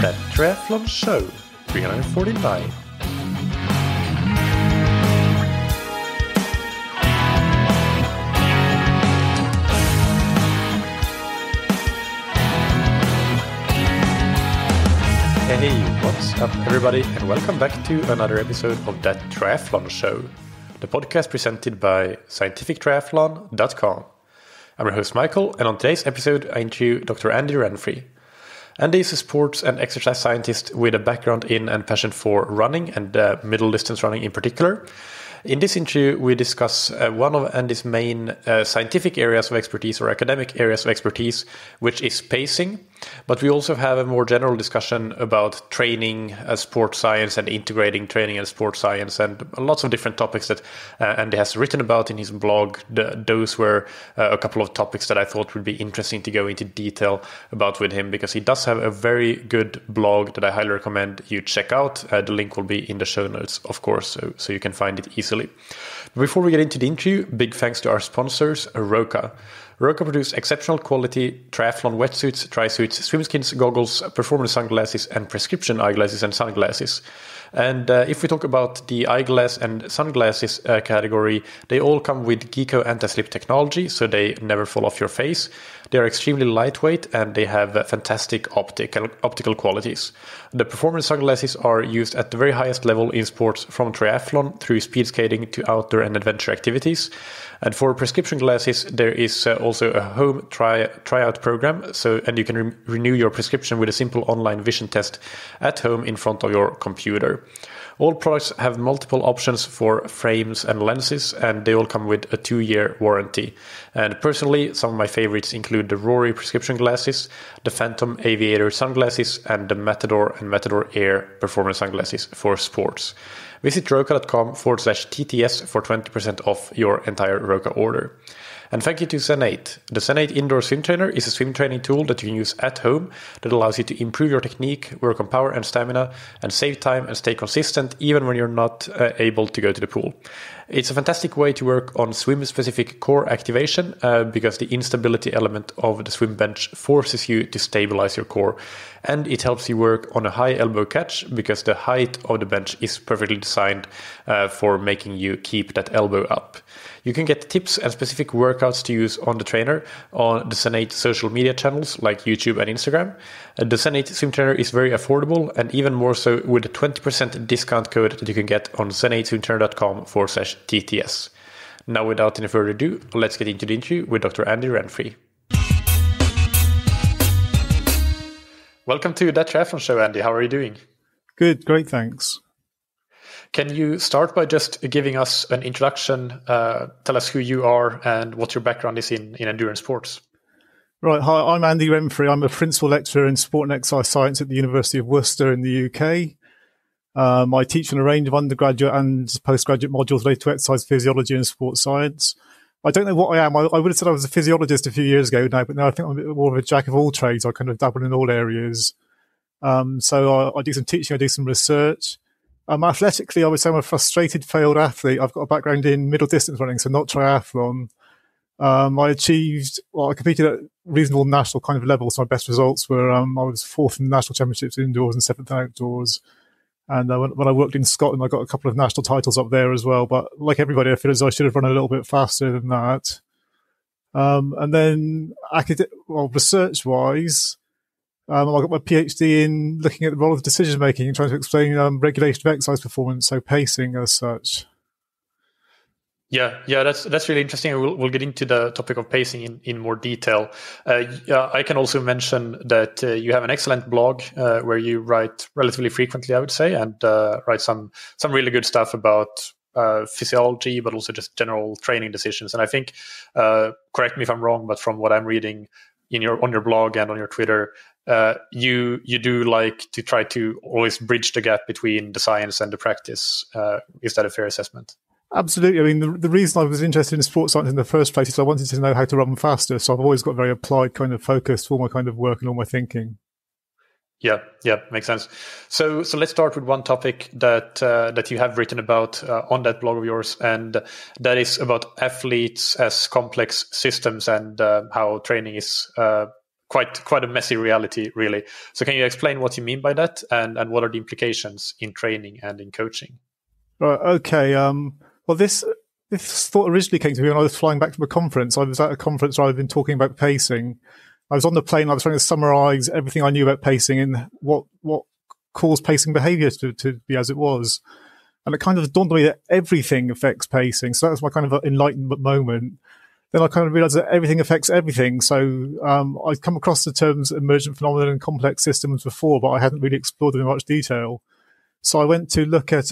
That Triathlon Show 349. Hey, what's up everybody, and welcome back to another episode of That Triathlon Show, the podcast presented by scientifictriathlon.com. I'm your host Michael, and on today's episode I interview Dr. Andy Renfree. Andy is a sports and exercise scientist with a background in and passion for running and middle distance running in particular. In this interview, we discuss one of Andy's main scientific areas of expertise or academic areas of expertise, which is pacing. But we also have a more general discussion about training, sports science, and integrating training and sports science, and lots of different topics that Andy has written about in his blog. Those were a couple of topics that I thought would be interesting to go into detail about with him, because he does have a very good blog that I highly recommend you check out. The link will be in the show notes, of course, so you can find it easily. Before we get into the interview, big thanks to our sponsors, Roka. Roka produce exceptional quality triathlon wetsuits, tri-suits, swimskins, goggles, performance sunglasses, and prescription eyeglasses and sunglasses. And if we talk about the eyeglass and sunglasses category, they all come with Geeko anti-slip technology, so they never fall off your face. They are extremely lightweight and they have fantastic optical qualities. The performance sunglasses are used at the very highest level in sports, from triathlon through speed skating to outdoor and adventure activities. And for prescription glasses, there is also a home tryout program, and you can renew your prescription with a simple online vision test at home in front of your computer. All products have multiple options for frames and lenses, and they all come with a 2-year warranty. And personally, some of my favorites include the Rory prescription glasses, the Phantom Aviator sunglasses, and the Matador and Matador Air performance sunglasses for sports. Visit roka.com/TTS for 20% off your entire Roka order. And thank you to Zen8. The Zen8 Indoor Swim Trainer is a swim training tool that you can use at home that allows you to improve your technique, work on power and stamina, and save time and stay consistent even when you're not able to go to the pool. It's a fantastic way to work on swim-specific core activation because the instability element of the swim bench forces you to stabilize your core. And it helps you work on a high elbow catch because the height of the bench is perfectly designed for making you keep that elbow up. You can get tips and specific workouts to use on the trainer on the Zen8 social media channels like YouTube and Instagram. The Zen8 Swim Trainer is very affordable, and even more so with a 20% discount code that you can get on zen8swimtrainer.com/TTS. Now, without any further ado, let's get into the interview with Dr. Andy Renfree. Welcome to That Triathlon Show, Andy. How are you doing? Good, great, thanks. Can you start by just giving us an introduction? Tell us who you are and what your background is in endurance sports. Right, hi, I'm Andy Renfree. I'm a principal lecturer in sport and exercise science at the University of Worcester in the UK. I teach on a range of undergraduate and postgraduate modules related to exercise physiology and sports science. I don't know what I am. I would have said I was a physiologist a few years ago now, but now I think I'm a bit more of a jack of all trades. I kind of dabble in all areas. So I do some teaching, I do some research. Athletically, I would say I'm a frustrated failed athlete. I've got a background in middle distance running, so not triathlon. I competed at reasonable national kind of level, so my best results were I was 4th in the national championships indoors and 7th outdoors. And when I worked in Scotland, I got a couple of national titles up there as well. But like everybody, I feel as though I should have run a little bit faster than that. And then research-wise, I got my PhD in looking at the role of decision making and trying to explain regulation of exercise performance, so pacing as such. Yeah, that's really interesting. We'll get into the topic of pacing in more detail. I can also mention that you have an excellent blog where you write relatively frequently, I would say, and write some really good stuff about physiology, but also just general training decisions. And I think, correct me if I'm wrong, but from what I'm reading on your blog and on your Twitter, you do like to try to always bridge the gap between the science and the practice. Is that a fair assessment? Absolutely. I mean, the reason I was interested in sports science in the first place is I wanted to know how to run faster. So I've always got very applied kind of focus for all my kind of work and all my thinking. Yeah, makes sense. So let's start with one topic that you have written about on that blog of yours, and that is about athletes as complex systems and how training is quite a messy reality, really. So can you explain what you mean by that, and what are the implications in training and in coaching? Right. Okay. Well, this thought originally came to me when I was flying back from a conference. I was at a conference where I've been talking about pacing. I was on the plane. I was trying to summarize everything I knew about pacing and what caused pacing behavior to be as it was. And it kind of dawned on me that everything affects pacing. So that was my kind of enlightenment moment. Then I kind of realized that everything affects everything. So I'd come across the terms emergent phenomena and complex systems before, but I hadn't really explored them in much detail. So I went to look at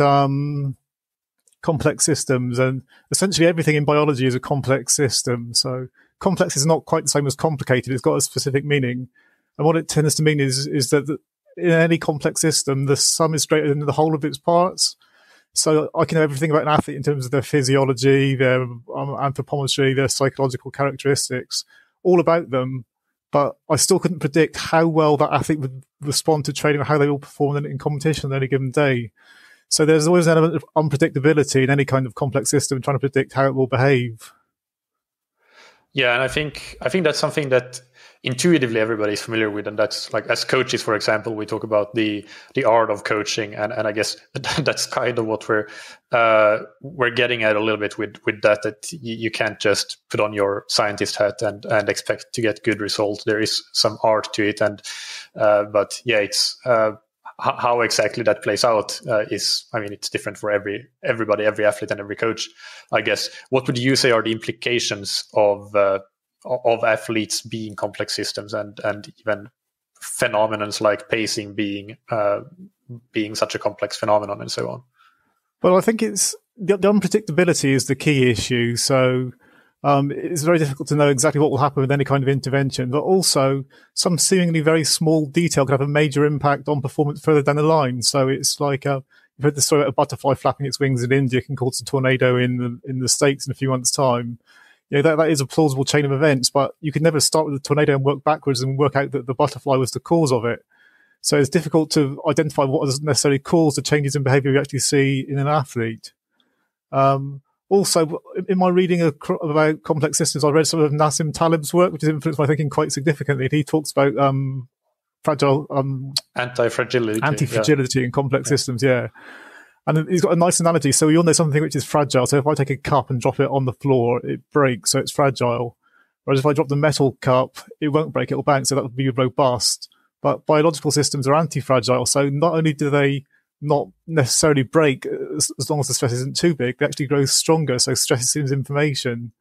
complex systems, and essentially everything in biology is a complex system. So complex is not quite the same as complicated. It's got a specific meaning. And what it tends to mean is that in any complex system, the sum is greater than the whole of its parts. So I can know everything about an athlete in terms of their physiology, their anthropometry, their psychological characteristics, all about them. But I still couldn't predict how well that athlete would respond to training or how they will perform in competition on any given day. So there's always an element of unpredictability in any kind of complex system, trying to predict how it will behave. Yeah, and I think that's something that intuitively everybody's familiar with, and that's like, as coaches, for example, we talk about the art of coaching, and I guess that's kind of what we're getting at a little bit with that you can't just put on your scientist hat and expect to get good results. There is some art to it, and but yeah, it's how exactly that plays out is, I mean, it's different for everybody, every athlete, and every coach, I guess. What would you say are the implications of athletes being complex systems, and even phenomenons like pacing being such a complex phenomenon, and so on? Well, I think it's the unpredictability is the key issue. So it's very difficult to know exactly what will happen with any kind of intervention, but also some seemingly very small detail can have a major impact on performance further down the line. So it's like you've heard the story about a butterfly flapping its wings in India can cause a tornado in the States in a few months' time. You know, that is a plausible chain of events, but you can never start with the tornado and work backwards and work out that the butterfly was the cause of it. So it's difficult to identify what has necessarily caused the changes in behavior we actually see in an athlete. Also, in my reading about complex systems, I read some of Nassim Taleb's work, which has influenced my thinking quite significantly. He talks about anti-fragility in complex systems, yeah. And he's got a nice analogy. So we all know something which is fragile. So if I take a cup and drop it on the floor, it breaks, so it's fragile. Whereas if I drop the metal cup, it won't break, it'll bounce, so that would be robust. But biological systems are anti-fragile. So not only do they not necessarily break as long as the stress isn't too big, they actually grow stronger. So stress is information.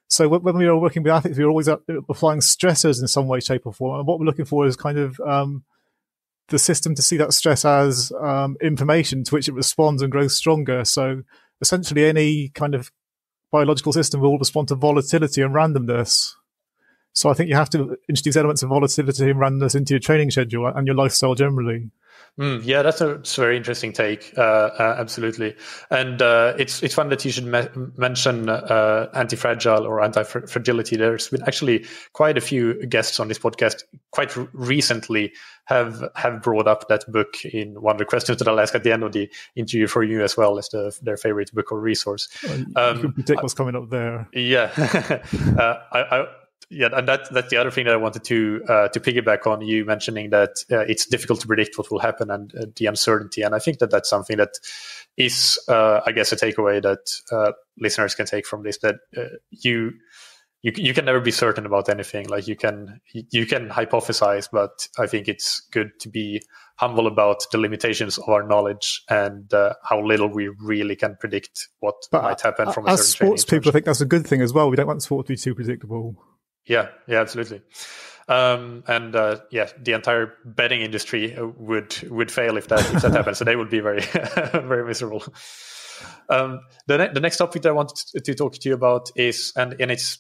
So when we are working with athletes, we're always applying stressors in some way, shape or form. And what we're looking for is kind of the system to see that stress as information to which it responds and grows stronger. So essentially any kind of biological system will respond to volatility and randomness. So I think you have to introduce elements of volatility and randomness into your training schedule and your lifestyle generally. Yeah, that's a very interesting take. Absolutely. And it's fun that you should mention anti-fragile or anti-fragility. There's been actually quite a few guests on this podcast quite recently have brought up that book in one of the questions that I'll ask at the end of the interview for you as well as their favorite book or resource. You can predict what's coming up there. Yeah. Yeah, and that's the other thing that I wanted to piggyback on, you mentioning that it's difficult to predict what will happen and the uncertainty. And I think that that's something that is, I guess, a takeaway that listeners can take from this, that you can never be certain about anything. Like you can hypothesize, but I think it's good to be humble about the limitations of our knowledge and how little we really can predict what might happen from a certain as sports people, I think that's a good thing as well. We don't want sport to be too predictable. Yeah, absolutely. The entire betting industry would fail if that happens. So they would be very, very miserable. The next topic that I wanted to talk to you about is, and it's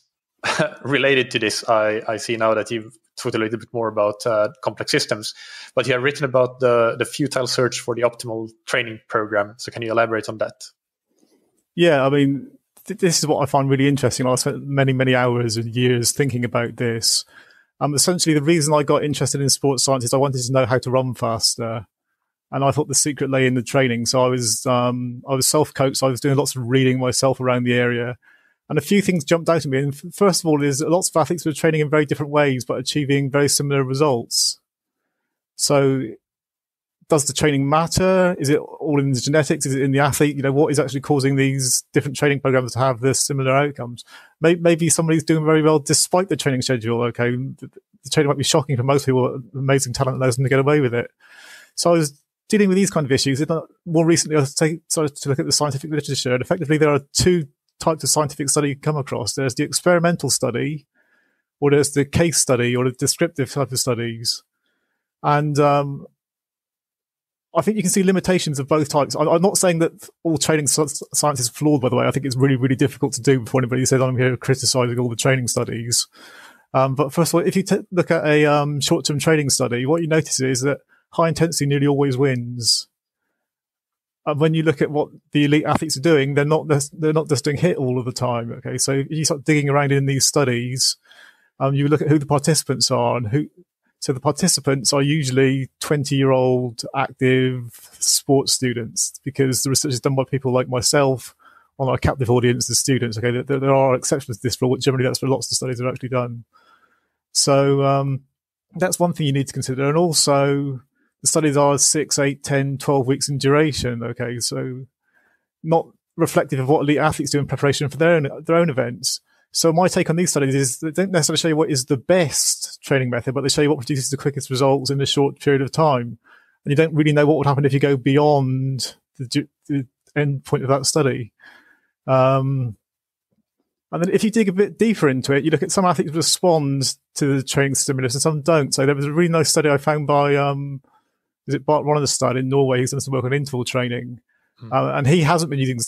related to this. I see now that you've talked a little bit more about complex systems, but you have written about the futile search for the optimal training program. So can you elaborate on that? Yeah, I mean, this is what I find really interesting. I spent many, many hours and years thinking about this. Essentially, the reason I got interested in sports science is I wanted to know how to run faster. And I thought the secret lay in the training. So I was self-coached. I was doing lots of reading myself around the area. And a few things jumped out at me. And first of all, is lots of athletes were training in very different ways, but achieving very similar results. So does the training matter? Is it all in the genetics? Is it in the athlete? What is actually causing these different training programs to have this similar outcomes? Maybe somebody's doing very well despite the training schedule. Okay. The training might be shocking for most people. Amazing talent allows them to get away with it. So I was dealing with these kind of issues. More recently, I started to look at the scientific literature, and effectively there are two types of scientific study you come across. There's the experimental study, or there's the case study, or the descriptive type of studies. And I think you can see limitations of both types. I'm not saying that all training science is flawed, by the way. I think it's really, really difficult to do before anybody says I'm here criticizing all the training studies. But first of all, if you look at a short-term training study, what you notice is that high intensity nearly always wins. And when you look at what the elite athletes are doing, they're not just doing HIIT all of the time. Okay, so if you start digging around in these studies, you look at who the participants are, and so the participants are usually 20-year-old active sports students, because the research is done by people like myself on our captive audience, the students. Okay, there are exceptions to this rule, but generally that's where lots of studies are actually done. So that's one thing you need to consider. And also, the studies are 6, 8, 10, 12 weeks in duration. Okay, so not reflective of what elite athletes do in preparation for their own events. So my take on these studies is they don't necessarily show you what is the best training method, but they show you what produces the quickest results in a short period of time. And you don't really know what would happen if you go beyond the end point of that study. And then if you dig a bit deeper into it, you look at some athletes respond to the training stimulus and some don't. So there was a really nice study I found by, is it Bart Ronestad in Norway, who's done some work on interval training. And he hasn't been using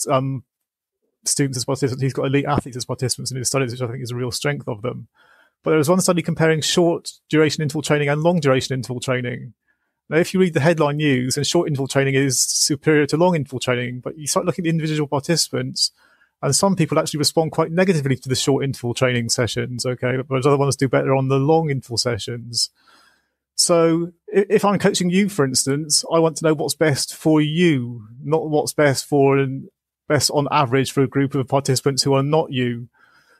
students as participants. He's got elite athletes as participants in his studies, which I think is a real strength of them. But there was one study comparing short duration interval training and long duration interval training. Now, if you read the headline news, and short interval training is superior to long interval training, but you start looking at the individual participants, and some people actually respond quite negatively to the short interval training sessions, okay, whereas other ones do better on the long interval sessions. So if I'm coaching you, for instance, I want to know what's best for you, not what's best on average for a group of participants who are not you.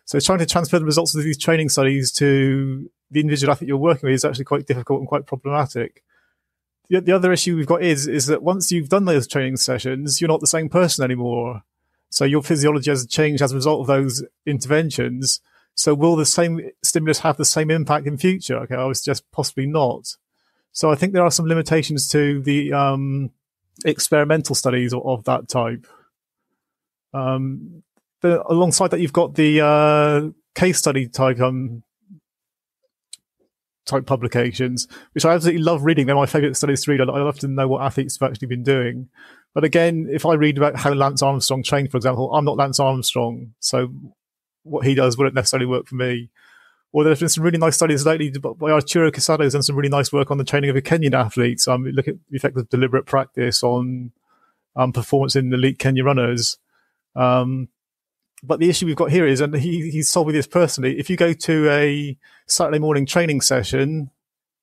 So trying to transfer the results of these training studies to the individual athlete you're working with is actually quite difficult and quite problematic. The other issue we've got is that once you've done those training sessions, you're not the same person anymore. So your physiology has changed as a result of those interventions. So will the same stimulus have the same impact in future? Okay, I was just possibly not. So I think there are some limitations to the experimental studies of that type. Alongside that, you've got the case study type publications, which I absolutely love reading. They're my favourite studies to read. I love to know what athletes have actually been doing. But again, if I read about how Lance Armstrong trained, for example, I'm not Lance Armstrong, so what he does wouldn't necessarily work for me. Or there's been some really nice studies lately by Arturo Casado, who's done some really nice work on the training of a Kenyan athlete. Look at the effect of deliberate practice on performance in elite Kenya runners. But the issue we've got here is, and he's told me this personally, if you go to a Saturday morning training session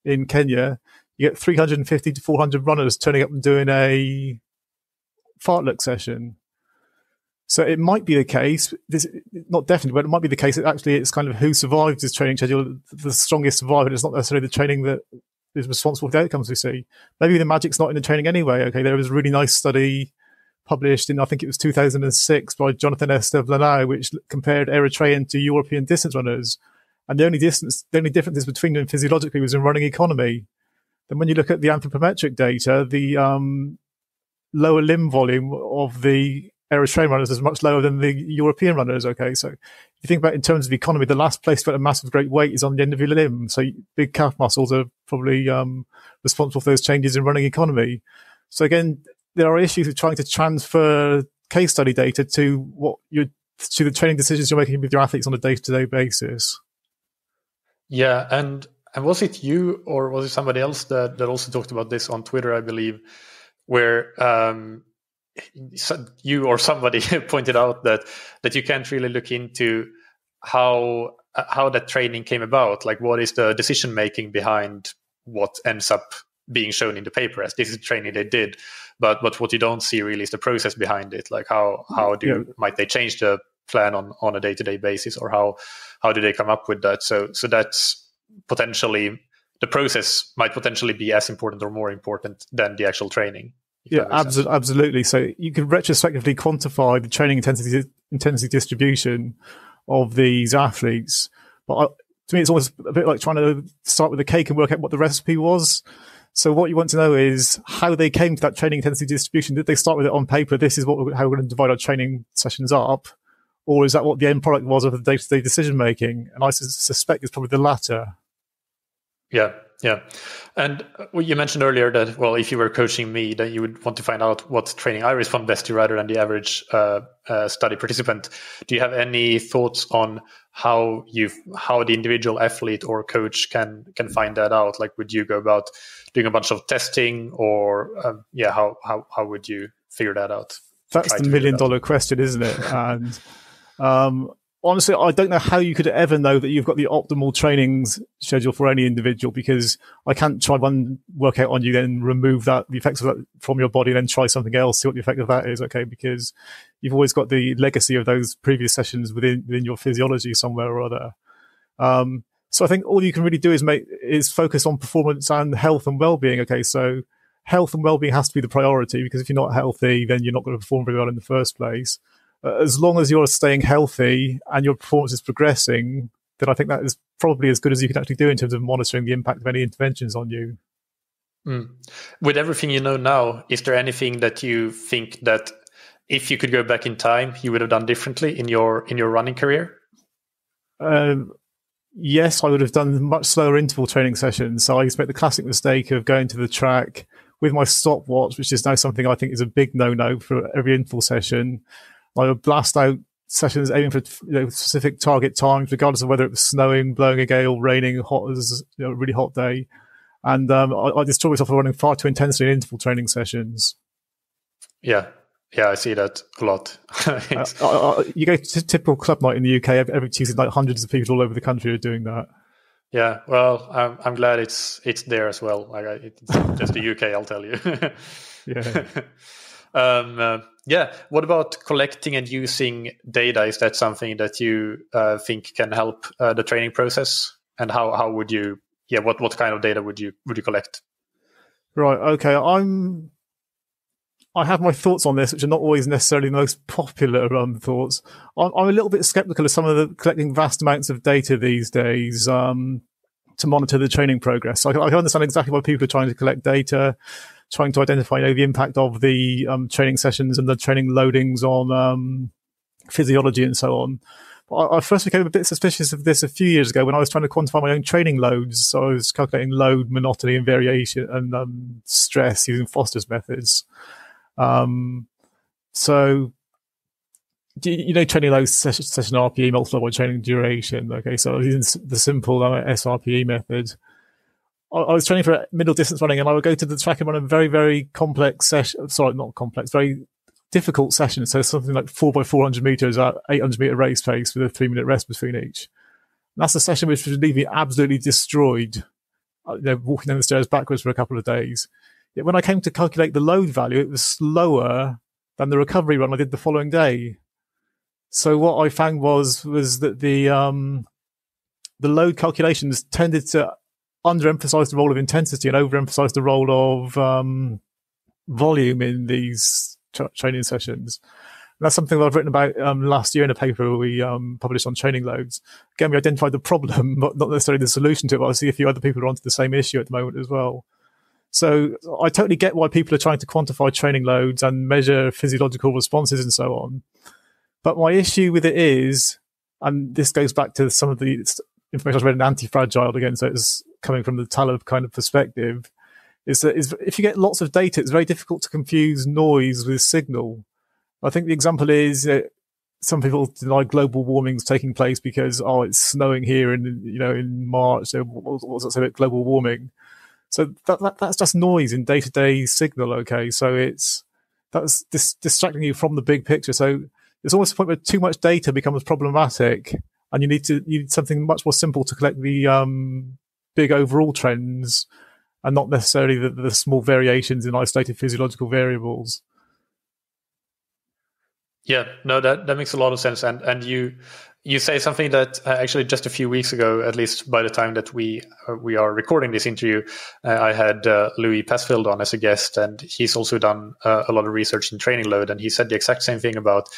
in Kenya, you get 350 to 400 runners turning up and doing a fartlek session. So it might be the case, not definitely, but it might be the case that actually it's kind of who survived this training schedule, the strongest survivor. It's not necessarily the training that is responsible for the outcomes we see. Maybe the magic's not in the training anyway. Okay, there was a really nice study published in, I think it was 2006, by Jonathan Estevlanau, which compared Eritrean to European distance runners. And the only differences between them physiologically was in running economy. Then when you look at the anthropometric data, the lower limb volume of the Eritrean runners is much lower than the European runners. Okay, so if you think about it in terms of economy, the last place to put a massive great weight is on the end of your limb. So big calf muscles are probably responsible for those changes in running economy. So again, there are issues with trying to transfer case study data to the training decisions you're making with your athletes on a day-to-day basis. Yeah, and was it you or was it somebody else that also talked about this on Twitter, I believe, where you or somebody pointed out that you can't really look into how that training came about, like what is the decision making behind what ends up being shown in the paper as this is training they did, but what you don't see really is the process behind it, like how might they change the plan on a day-to-day basis, or how do they come up with that? So that's potentially, the process might potentially be as important or more important than the actual training. Yeah, absolutely. So you can retrospectively quantify the training intensity distribution of these athletes. But to me, it's almost a bit like trying to start with a cake and work out what the recipe was. So what you want to know is how they came to that training intensity distribution. Did they start with it on paper? This is how we're going to divide our training sessions up. Or is that what the end product was of the day-to-day decision making? And I suspect it's probably the latter. Yeah. And you mentioned earlier that, well, if you were coaching me, then you would want to find out what training I respond best to rather than the average study participant. Do you have any thoughts on how the individual athlete or coach can find that out? Like, would you go about doing a bunch of testing, or how would you figure that out? That's the $1 million question, isn't it? And honestly, I don't know how you could ever know that you've got the optimal training schedule for any individual, because I can't try one workout on you, then remove the effects of that from your body, and then try something else, see what the effect of that is, okay? Because you've always got the legacy of those previous sessions within your physiology somewhere or other. So I think all you can really do is focus on performance and health and well-being, okay? So health and well-being has to be the priority, because if you're not healthy, then you're not going to perform very well in the first place. As long as you're staying healthy and your performance is progressing, then I think that is probably as good as you can actually do in terms of monitoring the impact of any interventions on you. With everything you know now, is there anything that you think that if you could go back in time, you would have done differently in your running career? Yes, I would have done much slower interval training sessions. So I used to make the classic mistake of going to the track with my stopwatch, which is now something I think is a big no-no for every interval session. I would blast out sessions aiming for specific target times, regardless of whether it was snowing, blowing a gale, raining, hot as a really hot day. And I destroyed myself for running far too intensely in interval training sessions. Yeah, I see that a lot. You go to typical club night in the UK every Tuesday night. Hundreds of people all over the country are doing that. Yeah, well, I'm glad it's there as well. Like it's just the UK, I'll tell you. Yeah. What about collecting and using data? Is that something that you think can help the training process? And how would you? Yeah, what kind of data would you collect? Right. Okay. I have my thoughts on this, which are not always necessarily the most popular thoughts. I'm a little bit skeptical of some of the collecting vast amounts of data these days to monitor the training progress. So I can understand exactly why people are trying to collect data, trying to identify the impact of the training sessions and the training loadings on physiology and so on. But I first became a bit suspicious of this a few years ago when I was trying to quantify my own training loads. So I was calculating load, monotony, and variation, and stress using Foster's methods. So, training load session RPE multiplied by training duration. Okay, so I was using the simple SRPE method. I was training for middle distance running, and I would go to the track and run a very, very complex session. Sorry, not complex, very difficult session. So something like 4x400 meters at 800 meter race pace with a 3-minute rest between each. And that's a session which would leave me absolutely destroyed, walking down the stairs backwards for a couple of days. Yet when I came to calculate the load value, it was slower than the recovery run I did the following day. So what I found was that the load calculations tended to underemphasize the role of intensity and overemphasize the role of volume in these training sessions. And that's something that I've written about last year in a paper we published on training loads. Again, we identified the problem, not necessarily the solution to it, but I see a few other people are onto the same issue at the moment as well. So I totally get why people are trying to quantify training loads and measure physiological responses and so on. But my issue with it is, and this goes back to some of the information I read in Anti-Fragile again, so it's coming from the Taleb kind of perspective, is that if you get lots of data, it's very difficult to confuse noise with signal. I think the example is that some people deny global warming is taking place because, it's snowing here in March, so what's that say about global warming? So that's just noise in day-to-day signal, okay? So that's distracting you from the big picture. So it's almost a point where too much data becomes problematic, and you need something much more simple to collect the big overall trends and not necessarily the small variations in isolated physiological variables. Yeah, no, that makes a lot of sense. And you say something that actually just a few weeks ago, at least by the time that we are recording this interview, I had Louis Passfield on as a guest, and he's also done a lot of research in training load, and he said the exact same thing about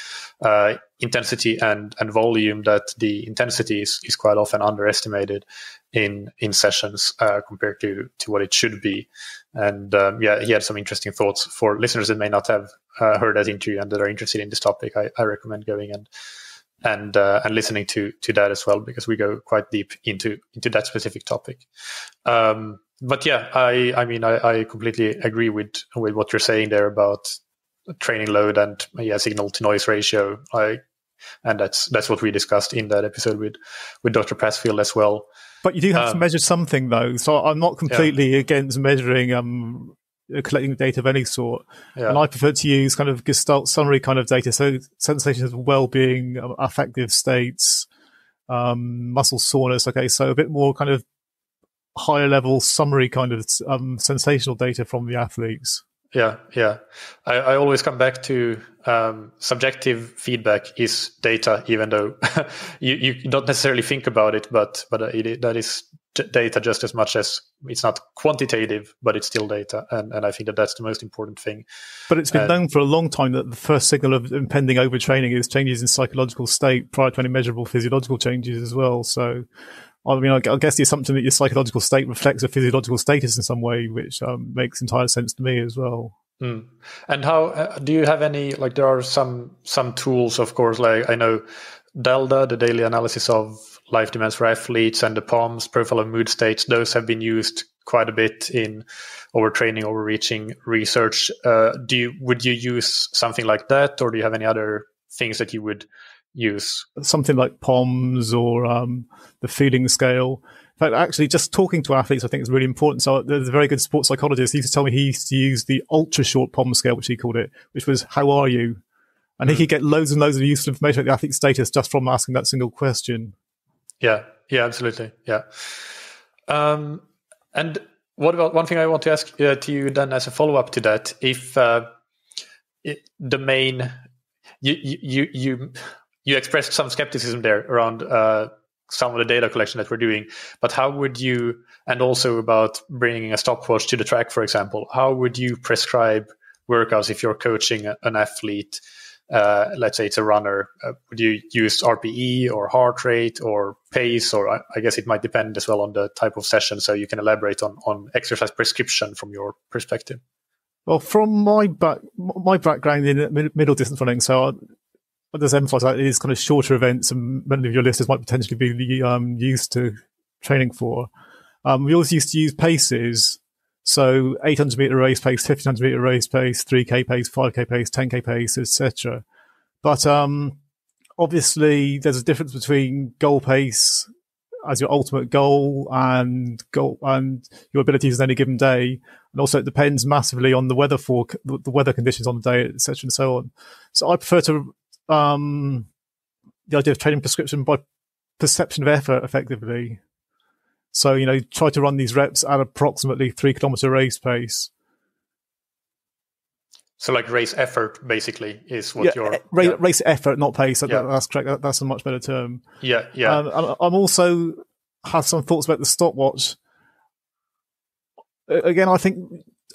intensity and volume, that the intensity is quite often underestimated in sessions compared to what it should be. And he had some interesting thoughts for listeners that may not have heard that interview and that are interested in this topic. I recommend going and listening to that as well, because we go quite deep into that specific topic. But yeah, I completely agree with what you're saying there about training load and signal to noise ratio. And that's what we discussed in that episode with Dr. Passfield as well. But you do have to measure something, though. So I'm not completely against measuring, collecting data of any sort. Yeah. And I prefer to use kind of Gestalt summary kind of data. So sensations of well-being, affective states, muscle soreness. Okay, so a bit more kind of higher level summary kind of sensational data from the athletes. Yeah. I always come back to subjective feedback is data, even though you don't necessarily think about it, but that is data just as much as it's not quantitative, but it's still data. And I think that's the most important thing. But it's been known for a long time that the first signal of impending overtraining is changes in psychological state prior to any measurable physiological changes as well. So, I mean, I guess the assumption that your psychological state reflects a physiological status in some way, which makes entire sense to me as well. Mm. And how do you have any, like, there are some tools, of course, like I know DALDA, the daily analysis of life demands for athletes, and the POMS, profile of mood states, those have been used quite a bit in overtraining, overreaching research. Would you use something like that, or do you have any other things that you would use? Something like POMS or the feeling scale. In fact, actually, just talking to athletes, I think, is really important. So there's a very good sports psychologist. He used to tell me he used to use the ultra short POMS scale, which he called it, which was, how are you? And he could get loads and loads of useful information about the athlete's status just from asking that single question. Yeah, absolutely. Yeah. And what about one thing I want to ask to you then as a follow-up to that, if the main, you expressed some skepticism there around some of the data collection that we're doing, but how would you, and also about bringing a stopwatch to the track, for example, how would you prescribe workouts if you're coaching an athlete? Let's say it's a runner. Would you use RPE or heart rate or pace? Or I guess it might depend as well on the type of session. So you can elaborate on exercise prescription from your perspective. Well, from my background in middle distance running, so I just emphasize that it is kind of shorter events, and many of your listeners might potentially be used to training for. We always used to use paces. So 800 meter race pace, 1500 meter race pace, 3K pace, 5K pace, 10K pace, etc. But obviously, there's a difference between goal pace as your ultimate goal and your abilities on any given day, and also it depends massively on the weather conditions on the day, etc. and so on. So I prefer to the idea of training prescription by perception of effort, effectively. So, try to run these reps at approximately 3 kilometer race pace. So like race effort, basically, is what race effort, not pace. That's correct. That's a much better term. Yeah. I'm also have some thoughts about the stopwatch. Again, I think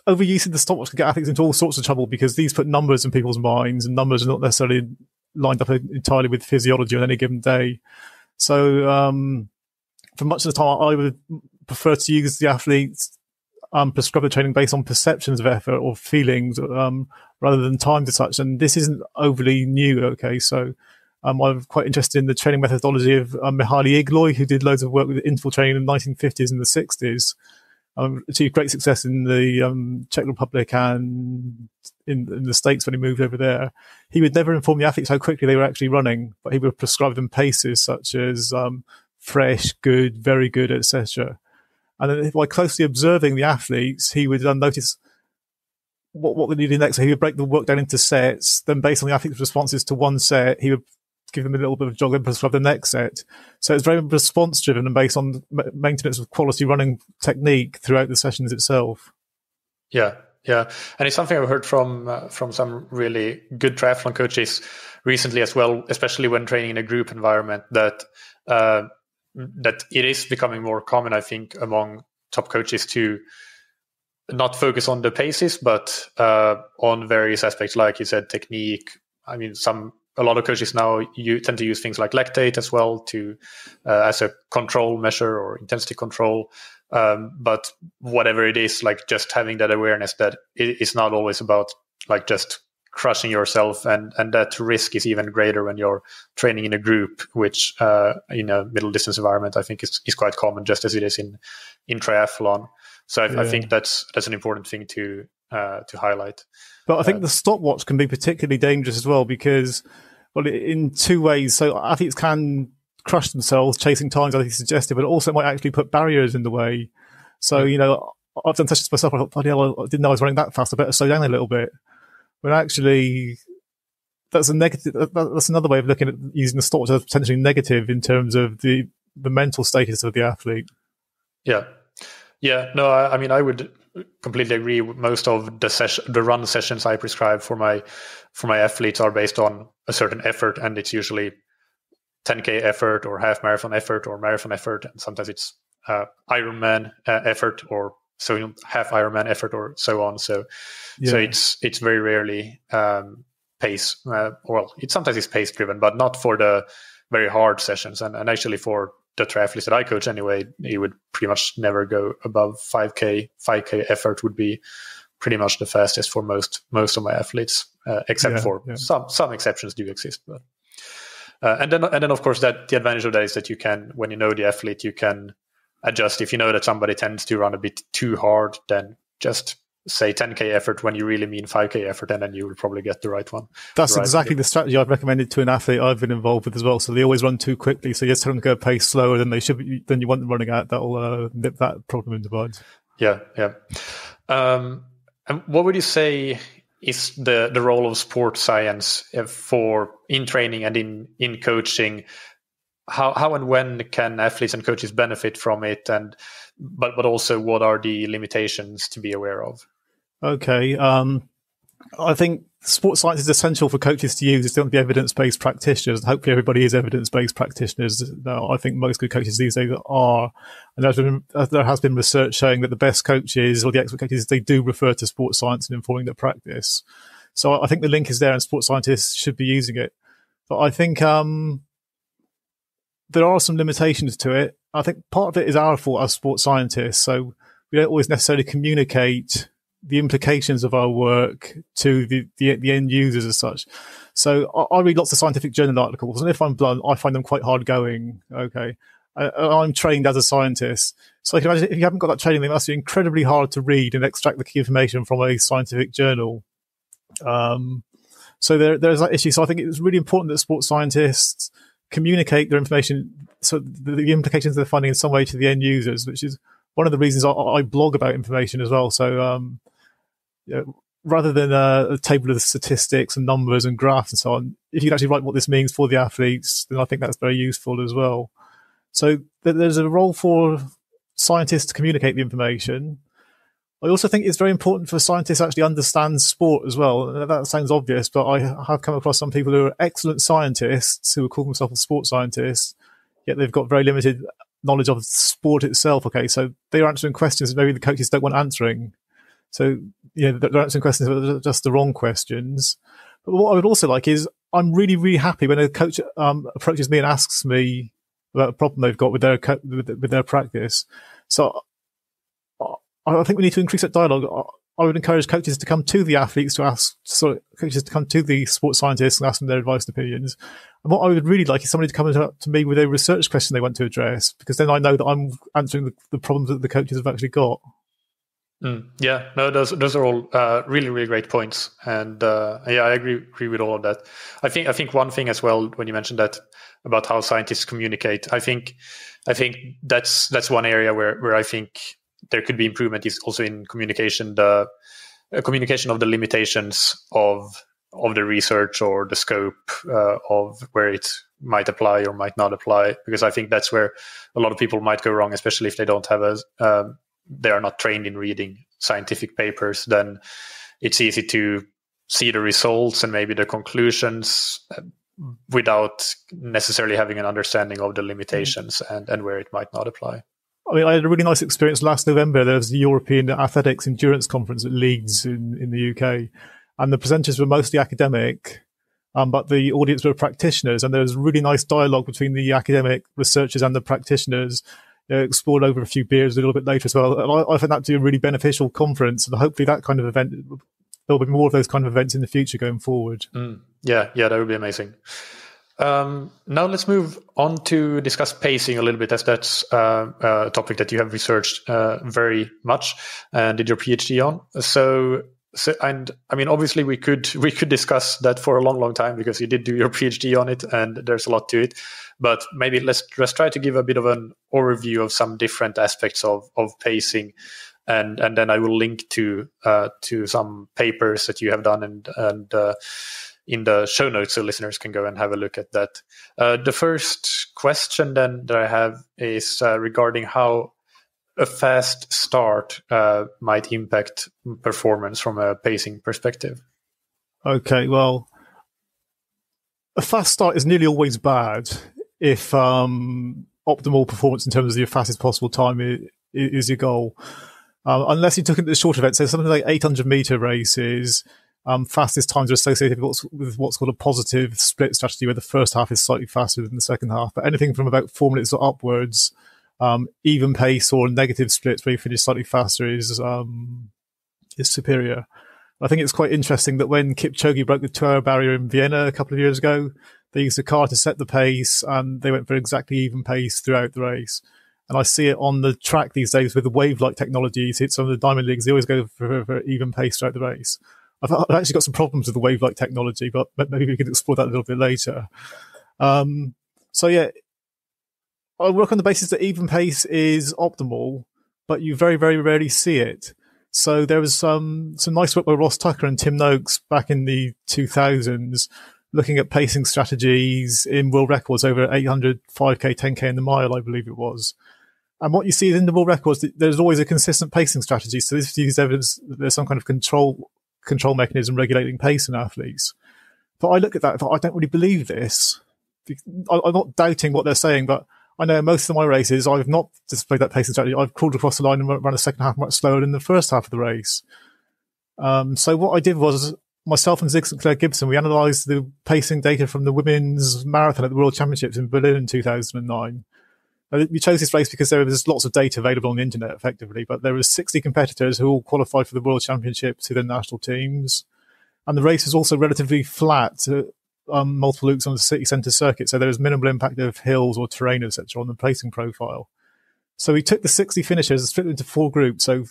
overusing the stopwatch can get athletes into all sorts of trouble, because these put numbers in people's minds, and numbers are not necessarily lined up entirely with physiology on any given day. So, for much of the time, I would prefer to use the athletes prescribed training based on perceptions of effort or feelings rather than times as such. And this isn't overly new, okay? So I'm quite interested in the training methodology of Mihaly Igloy, who did loads of work with interval training in the 1950s and the 60s. Achieved great success in the Czech Republic and in the States when he moved over there. He would never inform the athletes how quickly they were actually running, but he would prescribe them paces such as fresh, good, very good, etc. And then by closely observing the athletes, he would notice what they needed next. So he would break the work down into sets. Then based on the athlete's responses to one set, he would give them a little bit of jog and prescribe the next set. So it's very response driven and based on maintenance of quality running technique throughout the sessions itself. Yeah. Yeah, and it's something I've heard from some really good triathlon coaches recently as well, especially when training in a group environment. That it is becoming more common, I think, among top coaches to not focus on the paces, but on various aspects, like you said, technique. I mean, a lot of coaches now tend to use things like lactate as well to as a control measure or intensity control. But whatever it is, like just having that awareness that it's not always about like just crushing yourself, and that risk is even greater when you're training in a group, which in a middle distance environment I think is quite common, just as it is in triathlon. So I think that's an important thing to highlight. But I think the stopwatch can be particularly dangerous as well because, well, in two ways. So athletes can crush themselves chasing times, as you suggested, but it also might actually put barriers in the way. So, you know, I've done sessions myself. I thought, bloody hell, I didn't know I was running that fast. I better slow down a little bit. But actually, that's a negative. That's another way of looking at using the stopwatch as potentially negative in terms of the mental status of the athlete. Yeah. No, I mean, I would completely agree. Most of the run sessions I prescribe for my athletes are based on a certain effort, and it's usually 10K effort or half marathon effort or marathon effort, and sometimes it's Ironman effort or half Ironman effort or so on. So it's very rarely pace. Sometimes it's pace driven, but not for the very hard sessions. And actually for the triathletes that I coach anyway, you would pretty much never go above 5K. 5K effort would be pretty much the fastest for most of my athletes, except for some exceptions do exist. But and then of course that the advantage of that is that you can, when you know the athlete, you can adjust. If you know that somebody tends to run a bit too hard, then just say 10K effort when you really mean 5K effort, and then you will probably get the right one. That's exactly the strategy I've recommended to an athlete I've been involved with as well. So they always run too quickly. So you just tell them to go a pace slower than they should be, than you want them running at. That'll nip that problem in the bud. Yeah. And what would you say is the role of sports science in training and in coaching? How and when can athletes and coaches benefit from it, but also what are the limitations to be aware of? Okay, I think sports science is essential for coaches to use. It's going to be evidence-based practitioners. Hopefully, everybody is evidence-based practitioners. Now, I think most good coaches these days are, and there has been research showing that the best coaches or the expert coaches, they do refer to sports science in informing their practice. So I think the link is there, and sports scientists should be using it. But I think there are some limitations to it. I think part of it is our fault as sports scientists. So we don't always necessarily communicate the implications of our work to the end users as such. So I read lots of scientific journal articles, and if I'm blunt, I find them quite hard going. Okay. I'm trained as a scientist. So I can imagine if you haven't got that training, it must be incredibly hard to read and extract the key information from a scientific journal. So there's that issue. So I think it's really important that sports scientists communicate their information, so the implications they're finding in some way to the end users, which is one of the reasons I blog about information as well. So rather than a table of statistics and numbers and graphs and so on, if you can actually write what this means for the athletes, then I think that's very useful as well. So there's a role for scientists to communicate the information. I also think it's very important for scientists to actually understand sport as well. That sounds obvious, but I have come across some people who are excellent scientists who call themselves sport scientists, yet they've got very limited knowledge of sport itself. Okay, so they're answering questions that maybe the coaches don't want answering. So, they're answering questions that are just the wrong questions. But what I would also like is, I'm really, really happy when a coach approaches me and asks me about a problem they've got with their practice. So I think we need to increase that dialogue. I would encourage coaches to come to the athletes coaches to come to the sports scientists and ask them their advice and opinions. And what I would really like is somebody to come to me with a research question they want to address, because then I know that I'm answering the problems that the coaches have actually got. Yeah, no, those are all really, really great points, and I agree with all of that. I think one thing as well, when you mentioned that about how scientists communicate, I think that's one area where I think there could be improvement is also in communication, the communication of the limitations of the research or the scope of where it might apply or might not apply, because I think that's where a lot of people might go wrong, especially if they don't have they are not trained in reading scientific papers, then it's easy to see the results and maybe the conclusions without necessarily having an understanding of the limitations and where it might not apply. I mean, I had a really nice experience last November. There was the European Athletics Endurance Conference at Leeds in the UK, and the presenters were mostly academic, but the audience were practitioners, and there was really nice dialogue between the academic researchers and the practitioners, explored over a few beers a little bit later as well. And I found that to be a really beneficial conference, and hopefully that kind of event, there'll be more of those kind of events in the future going forward. Yeah, that would be amazing. Now let's move on to discuss pacing a little bit, as that's a topic that you have researched very much and did your PhD on. So, and I mean, obviously we could discuss that for a long time, because you did do your PhD on it and there's a lot to it. But maybe let's try to give a bit of an overview of some different aspects of pacing, and then I will link to some papers that you have done and in the show notes, so listeners can go and have a look at that. The first question then that I have is regarding how a fast start might impact performance from a pacing perspective. Okay, well, a fast start is nearly always bad if optimal performance in terms of your fastest possible time is your goal. Unless you took it to the short events, so something like 800-meter races, fastest times are associated with what's called a positive split strategy, where the first half is slightly faster than the second half. But anything from about 4 minutes or upwards, even pace or negative splits where you finish slightly faster is superior. I think it's quite interesting that when Kipchoge broke the 2-hour barrier in Vienna a couple of years ago, they used a car to set the pace, and they went for exactly even pace throughout the race. And I see it on the track these days with the wave-like technology. You see it some of the Diamond Leagues, they always go for even pace throughout the race. I've actually got some problems with the wave-like technology, but maybe we could explore that a little bit later. So yeah, I work on the basis that even pace is optimal, but you very, very rarely see it. So there was some nice work by Ross Tucker and Tim Noakes back in the 2000s, looking at pacing strategies in world records over 800, 5K, 10K and the mile, I believe it was. And what you see in the world records, there's always a consistent pacing strategy. So this is evidence that there's some kind of control mechanism regulating pace in athletes. But I look at that and thought, I don't really believe this. I'm not doubting what they're saying, but I know in most of my races, I've not displayed that pacing strategy. I've crawled across the line and run a second half much slower than the first half of the race. So what I did was, myself and Zig St. Clair Gibson, we analysed the pacing data from the women's marathon at the World Championships in Berlin in 2009. We chose this race because there was lots of data available on the internet, effectively, but there were 60 competitors who all qualified for the World Championships to their national teams. And the race was also relatively flat, multiple loops on the city centre circuit, so there was minimal impact of hills or terrain, etc., on the pacing profile. So we took the 60 finishers and split them into 4 groups. So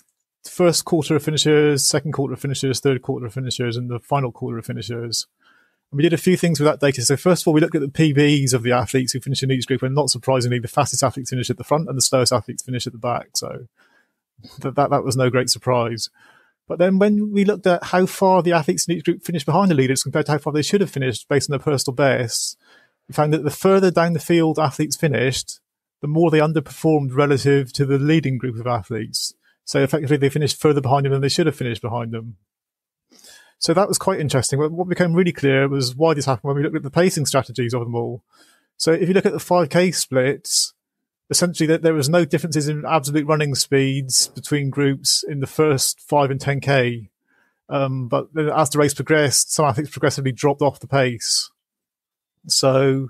first quarter of finishers, second quarter of finishers, third quarter of finishers, and the final quarter of finishers. And we did a few things with that data. So first of all, we looked at the PBs of the athletes who finished in each group, and not surprisingly, the fastest athletes finished at the front and the slowest athletes finished at the back. So that was no great surprise. But then when we looked at how far the athletes in each group finished behind the leaders compared to how far they should have finished based on their personal bests, we found that the further down the field athletes finished, the more they underperformed relative to the leading group of athletes. So effectively, they finished further behind them than they should have finished behind them. So that was quite interesting. What became really clear was why this happened when we looked at the pacing strategies of them all. So if you look at the 5K splits, essentially there was no differences in absolute running speeds between groups in the first 5 and 10K. But as the race progressed, some athletes progressively dropped off the pace. So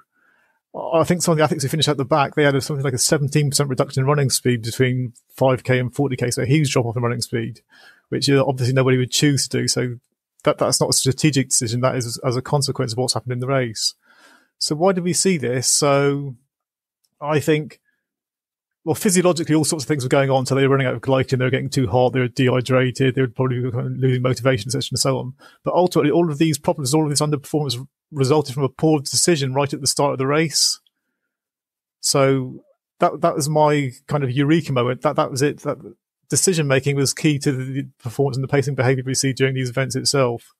I think some of the athletes who finished at the back, they had something like a 17% reduction in running speed between 5K and 40K. So a huge drop off in running speed, which obviously nobody would choose to do. So that's not a strategic decision. That is as a consequence of what's happened in the race. So why did we see this? So I think, well, physiologically, all sorts of things were going on. So they were running out of glycogen, they were getting too hot, they were dehydrated, they were probably losing motivation, etc., and so on. But ultimately, all of these problems, all of this underperformance resulted from a poor decision right at the start of the race. So that was my kind of eureka moment. That was it. That decision making was key to the performance and the pacing behaviour we see during these events itself.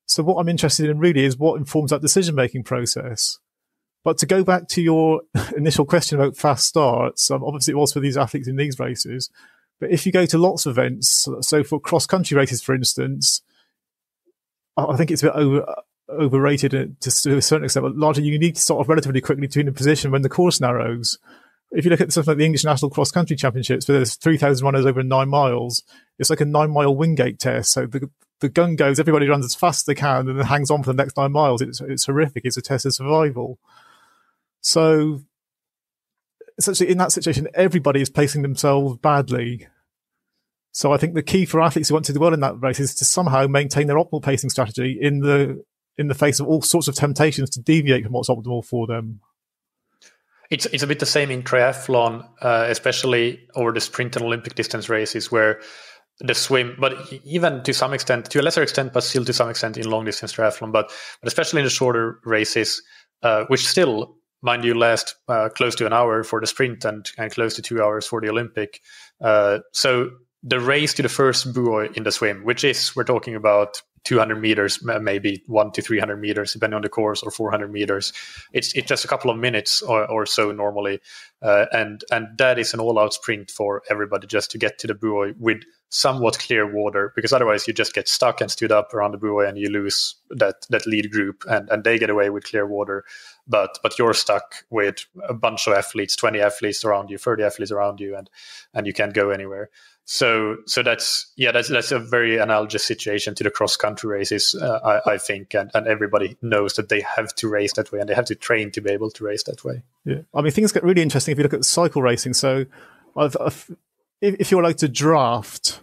So what I'm interested in really is what informs that decision making process. But to go back to your initial question about fast starts, obviously it was for these athletes in these races, But if you go to lots of events, so for cross-country races, for instance, I think it's a bit overrated to a certain extent, but largely you need to sort of relatively quickly to be in a position when the course narrows. If you look at something like the English National Cross Country Championships, where there's 3,000 runners over 9 miles, it's like a 9-mile Wingate test. So the gun goes, everybody runs as fast as they can and then hangs on for the next 9 miles. It's horrific. It's a test of survival. So essentially in that situation, everybody is placing themselves badly. So I think the key for athletes who want to do well in that race is to somehow maintain their optimal pacing strategy in the face of all sorts of temptations to deviate from what's optimal for them. It's a bit the same in triathlon, especially over the sprint and Olympic distance races, where the swim, but even to some extent, to a lesser extent, but still to some extent in long distance triathlon, but especially in the shorter races, which still, mind you, last close to an hour for the sprint and close to 2 hours for the Olympic. So the race to the first buoy in the swim, which is, we're talking about 200 meters, maybe 100 to 300 meters, depending on the course, or 400 meters. It's just a couple of minutes or so normally. And that is an all-out sprint for everybody just to get to the buoy with somewhat clear water, because otherwise you just get stuck and stood up around the buoy and you lose that lead group and they get away with clear water. But you're stuck with a bunch of athletes, 20 athletes around you, 30 athletes around you, and you can't go anywhere. So that's a very analogous situation to the cross country races, I think, and everybody knows that they have to race that way and they have to train to be able to race that way. Yeah, I mean, things get really interesting if you look at cycle racing. So, if you're allowed to draft,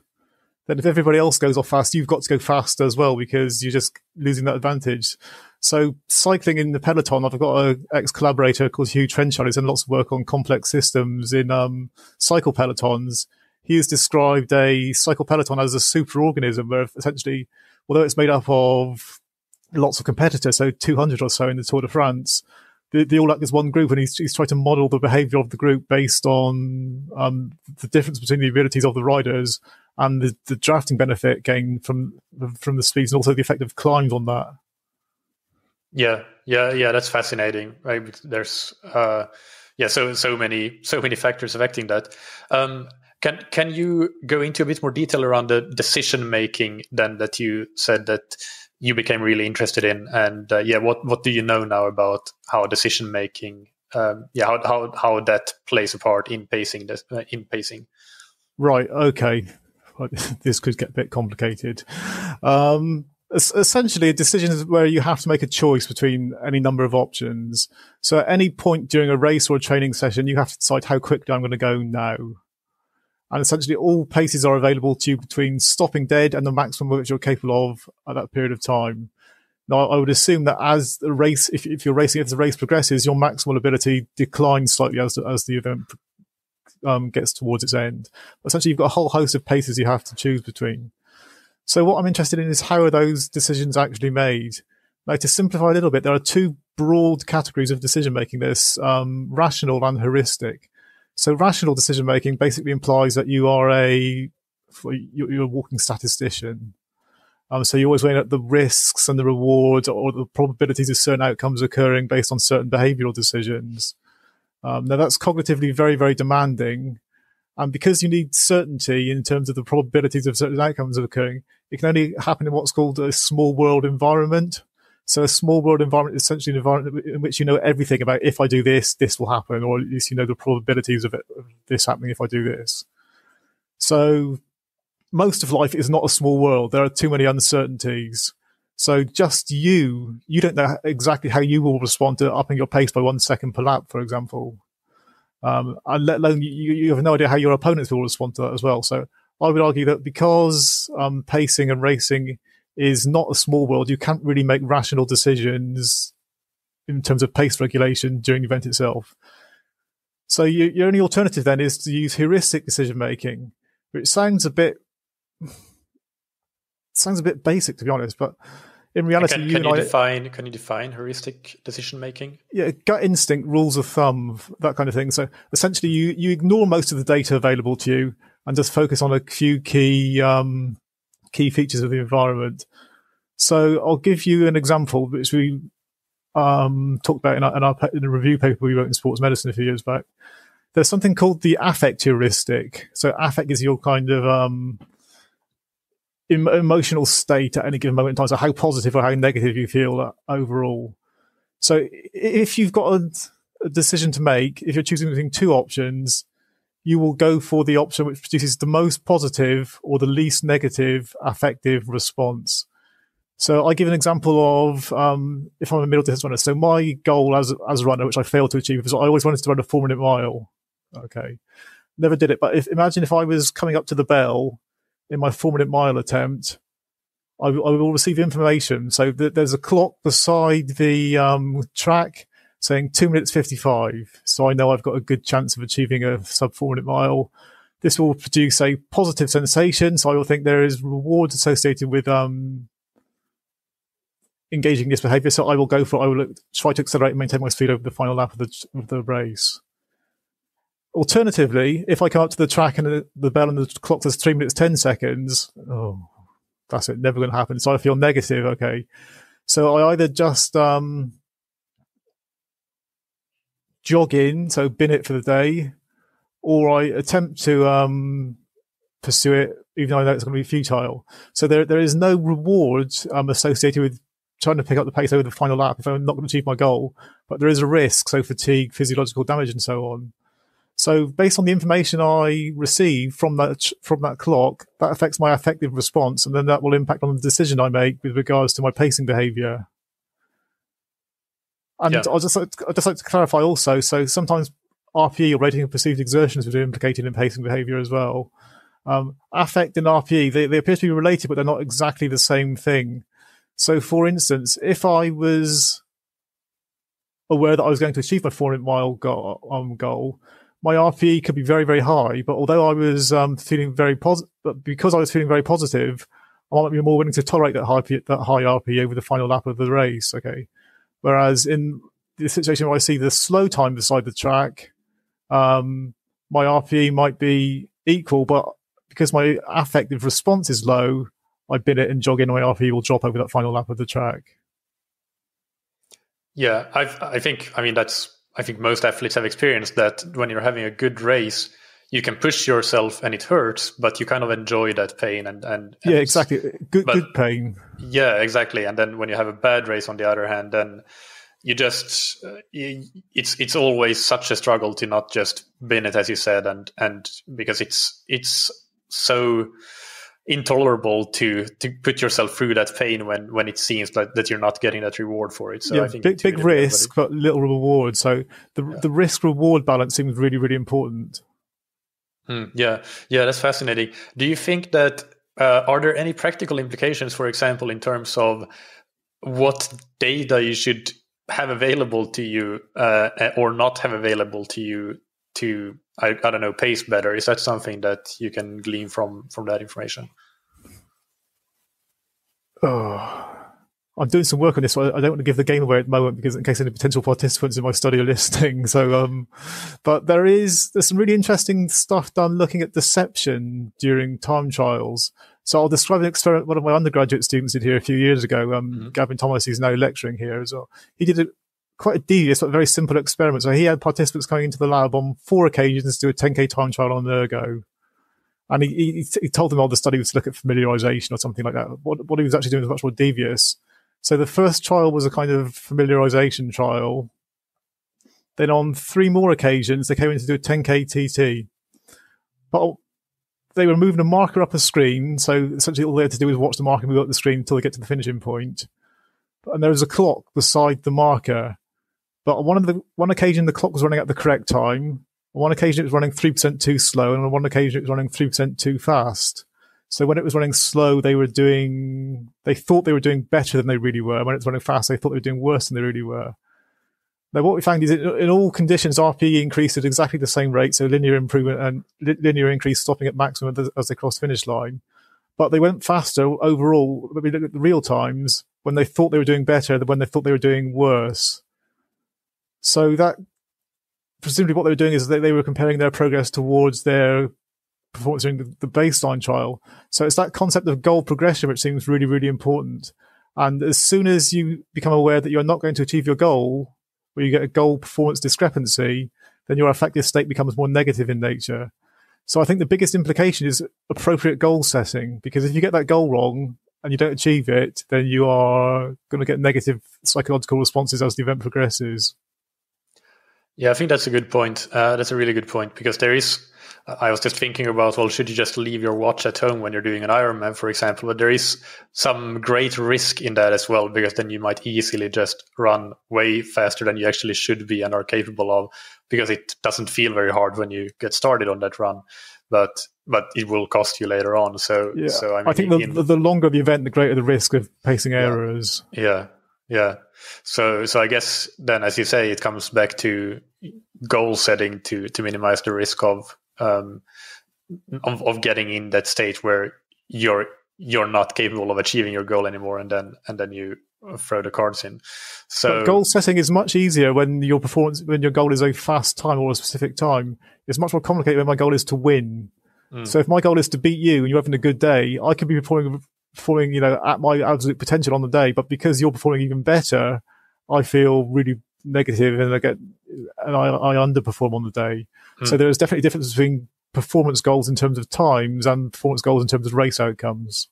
then if everybody else goes off fast, you've got to go fast as well because you're just losing that advantage. So, cycling in the peloton, I've got an ex-collaborator called Hugh Trenchard who's done lots of work on complex systems in cycle pelotons. He has described a cycle peloton as a superorganism where essentially, although it's made up of lots of competitors, so 200 or so in the Tour de France, they all act as one group, and he's tried to model the behaviour of the group based on the difference between the abilities of the riders and the drafting benefit gained from the speeds, and also the effect of climbs on that. Yeah, that's fascinating. Right? There's so many factors affecting that. Can you go into a bit more detail around the decision making then that you said that you became really interested in, and what do you know now about how decision making, how that plays a part in pacing? Right. Okay. This could get a bit complicated. Essentially, a decision is where you have to make a choice between any number of options. So at any point during a race or a training session, you have to decide how quickly I'm going to go now. And essentially all paces are available to you between stopping dead and the maximum which you're capable of at that period of time. Now, I would assume that as the race, if you're racing, as the race progresses, your maximal ability declines slightly as the event gets towards its end. But essentially, you've got a whole host of paces you have to choose between. So what I'm interested in is how are those decisions actually made? Now, to simplify a little bit, there are two broad categories of decision-making. There's rational and heuristic. So rational decision-making basically implies that you're a walking statistician. So you're always weighing up the risks and the rewards or the probabilities of certain outcomes occurring based on certain behavioral decisions. Now that's cognitively very, very demanding. And because you need certainty in terms of the probabilities of certain outcomes occurring, it can only happen in what's called a small world environment. So a small world environment is essentially an environment in which you know everything about if I do this, this will happen, or at least you know the probabilities of this happening if I do this. So most of life is not a small world. There are too many uncertainties. So just you don't know exactly how you will respond to upping your pace by 1 second per lap, for example. And let alone you have no idea how your opponents will respond to that as well. So I would argue that because pacing and racing is not a small world, you can't really make rational decisions in terms of pace regulation during the event itself. So your only alternative then is to use heuristic decision making, which sounds a bit basic, to be honest, but in reality, can you define heuristic decision making? Yeah, gut instinct, rules of thumb, that kind of thing. So essentially, you ignore most of the data available to you and just focus on a few key features of the environment. So I'll give you an example, which we talked about in a review paper we wrote in Sports Medicine a few years back. there's something called the affect heuristic. So affect is your kind of emotional state at any given moment in time. So how positive or how negative you feel overall. So if you've got a decision to make, if you're choosing between two options, you will go for the option which produces the most positive or the least negative affective response. So I give an example of if I'm a middle distance runner. So my goal as a runner, which I failed to achieve, was I always wanted to run a 4-minute mile. Okay, never did it. But imagine if I was coming up to the bell in my 4-minute mile attempt, I will receive information. So there's a clock beside the track saying 2 minutes 55. So I know I've got a good chance of achieving a sub 4-minute mile. This will produce a positive sensation. So I will think there is rewards associated with engaging this behavior. So I will go for it. I will try to accelerate and maintain my speed over the final lap of the race. Alternatively, if I come up to the track and the bell and the clock says 3 minutes 10 seconds, that's it, never going to happen. So I feel negative. Okay. So I either just jog in, so bin it for the day, or I attempt to pursue it, even though I know it's going to be futile. So there is no reward associated with trying to pick up the pace over the final lap if I'm not going to achieve my goal, but there is a risk, so fatigue, physiological damage, and so on. So based on the information I receive from that clock, that affects my affective response, and then that will impact on the decision I make with regards to my pacing behavior. And I'd just like to clarify also, so sometimes RPE, or rating of perceived exertions, would be implicated in pacing behavior as well. Affect and RPE, they appear to be related, but they're not exactly the same thing. So for instance, if I was aware that I was going to achieve my 4-minute mile goal, my RPE could be very, very high, but although I was feeling very positive, but because I was feeling very positive, I might be more willing to tolerate that high RPE over the final lap of the race. Okay. Whereas in the situation where I see the slow time beside the track, my RPE might be equal, but because my affective response is low, I bin it and jog in, my RPE will drop over that final lap of the track. Yeah, I think most athletes have experienced that when you're having a good race, you can push yourself and it hurts, but you kind of enjoy that pain and yeah, exactly. Good pain. Yeah, exactly. And then when you have a bad race, on the other hand, then you just it's always such a struggle to not just bin it, as you said, and because it's so intolerable to put yourself through that pain when it seems like that you're not getting that reward for it. So yeah, I think big risk, but little reward. So the risk reward balance seems really, really important. Yeah, that's fascinating. Do you think that are there any practical implications, for example, in terms of what data you should have available to you or not have available to you to I don't know, pace better? Is that something that you can glean from that information? I'm doing some work on this, so I don't want to give the game away at the moment because in case any potential participants in my study are listening. So, but there's some really interesting stuff done looking at deception during time trials. So I'll describe an experiment one of my undergraduate students did here a few years ago. Gavin Thomas, who's now lecturing here as well. He did quite a devious but very simple experiment. So he had participants coming into the lab on 4 occasions to do a 10K time trial on ergo. And he told them all the study was to look at familiarization or something like that. What he was actually doing was much more devious. So the first trial was a kind of familiarization trial. Then on 3 more occasions, they came in to do a 10K TT. But they were moving a marker up a screen. So essentially all they had to do was watch the marker move up the screen until they get to the finishing point. And there was a clock beside the marker. But on one occasion, the clock was running at the correct time. On one occasion, it was running 3% too slow. And on one occasion, it was running 3% too fast. So when it was running slow, they thought they were doing better than they really were. When it was running fast, they thought they were doing worse than they really were. Now, what we found is in all conditions, RPE increased at exactly the same rate. So linear improvement and linear increase stopping at maximum as they crossed the finish line. But they went faster overall. When we look at the real times, when they thought they were doing better than when they thought they were doing worse. So that presumably what they were doing is they were comparing their progress towards their performance during the baseline trial. So it's that concept of goal progression which seems really, really important. And as soon as you become aware that you're not going to achieve your goal, or you get a goal performance discrepancy, then your affective state becomes more negative in nature. So I think the biggest implication is appropriate goal setting, because if you get that goal wrong and you don't achieve it, then you are going to get negative psychological responses as the event progresses. Yeah, I think that's a good point. That's a really good point, because I was just thinking about, well, should you just leave your watch at home when you're doing an Ironman, for example? But there is some great risk in that as well, because then you might easily just run way faster than you actually should be and are capable of, because it doesn't feel very hard when you get started on that run, but it will cost you later on. So, yeah. so I mean, I think the longer the event, the greater the risk of pacing errors. Yeah. So I guess then, as you say, it comes back to goal setting to minimize the risk of getting in that state where you're not capable of achieving your goal anymore, and then you throw the cards in. So but goal setting is much easier when your goal is a fast time or a specific time. It's much more complicated when my goal is to win. So if my goal is to beat you and you're having a good day, I can be performing at my absolute potential on the day, but because you're performing even better, I feel really negative and I underperform on the day. So there is definitely a difference between performance goals in terms of times and performance goals in terms of race outcomes.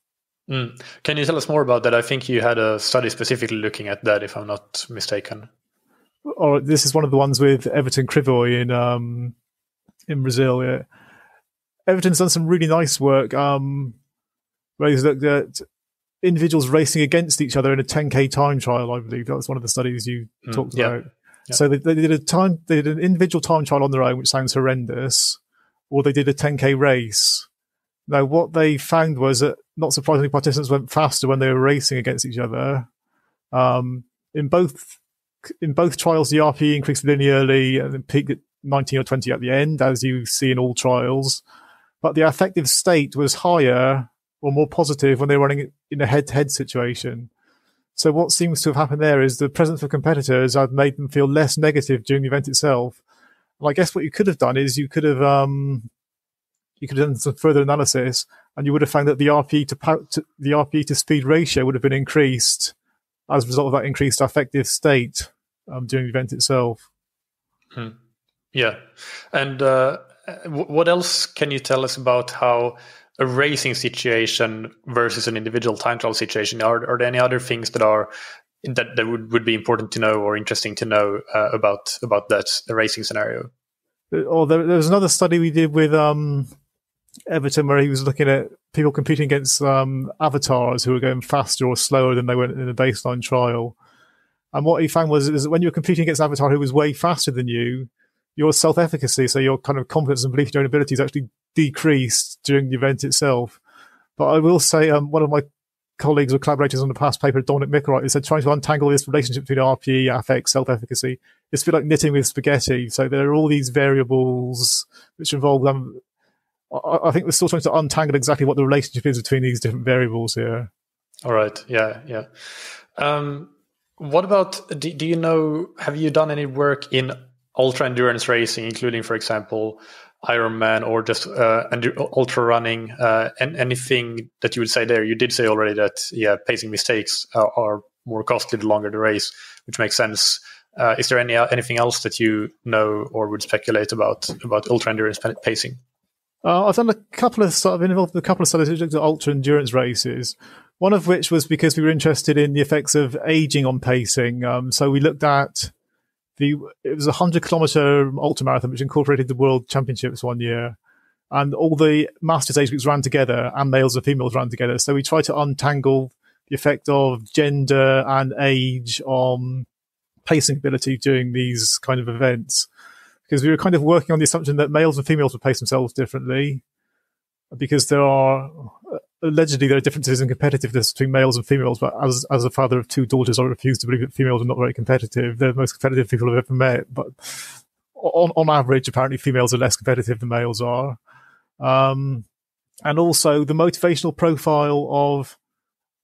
Can you tell us more about that? I think you had a study specifically looking at that, if I'm not mistaken. Or this is one of the ones with Everton Krivoy in Brazil. Yeah. Everton's done some really nice work where he's looked at individuals racing against each other in a 10K time trial, I believe. That was one of the studies you talked about. Yeah. So they did an individual time trial on their own, which sounds horrendous, or they did a 10K race. Now, what they found was that, not surprisingly, participants went faster when they were racing against each other. In both trials, the RPE increased linearly and then peaked at 19 or 20 at the end, as you see in all trials. But the affective state was higher or more positive when they were running in a head-to-head situation. So what seems to have happened there is the presence of competitors had made them feel less negative during the event itself. And I guess what you could have done is you could have done some further analysis, and you would have found that the RPE to speed ratio would have been increased as a result of that increased affective state during the event itself. Yeah. And what else can you tell us about how a racing situation versus an individual time trial situation? Are there any other things that would be important to know or interesting to know about that racing scenario? Or there was another study we did with Everton where he was looking at people competing against avatars who were going faster or slower than they went in a baseline trial. And what he found was that when you're competing against an avatar who was way faster than you, your self-efficacy, so your kind of confidence and belief in your own abilities, actually decreased during the event itself. But I will say one of my colleagues or collaborators on the past paper, Dominic Mickelwright, he said trying to untangle this relationship between RPE, affect, self-efficacy, it's a bit like knitting with spaghetti. So there are all these variables which involve them. I think we're still trying to untangle exactly what the relationship is between these different variables here. All right. Yeah. What about, do you know, have you done any work in ultra endurance racing, including, for example, Ironman or just ultra running, and anything that you would say there? You did say already that pacing mistakes are more costly the longer the race, which makes sense. Is there anything else that you know or would speculate about ultra endurance pacing? I've done been involved in a couple of studies which looked at ultra endurance races. One of which was because we were interested in the effects of aging on pacing. So we looked at it was a 100-kilometer ultramarathon which incorporated the World Championships one year, and all the masters age groups ran together, and males and females ran together. So we tried to untangle the effect of gender and age on pacing ability during these kind of events, because we were kind of working on the assumption that males and females would pace themselves differently, because allegedly there are differences in competitiveness between males and females, but as a father of two daughters, I refuse to believe that females are not very competitive. They're the most competitive people I've ever met, but on average, apparently females are less competitive than males are. And also the motivational profile of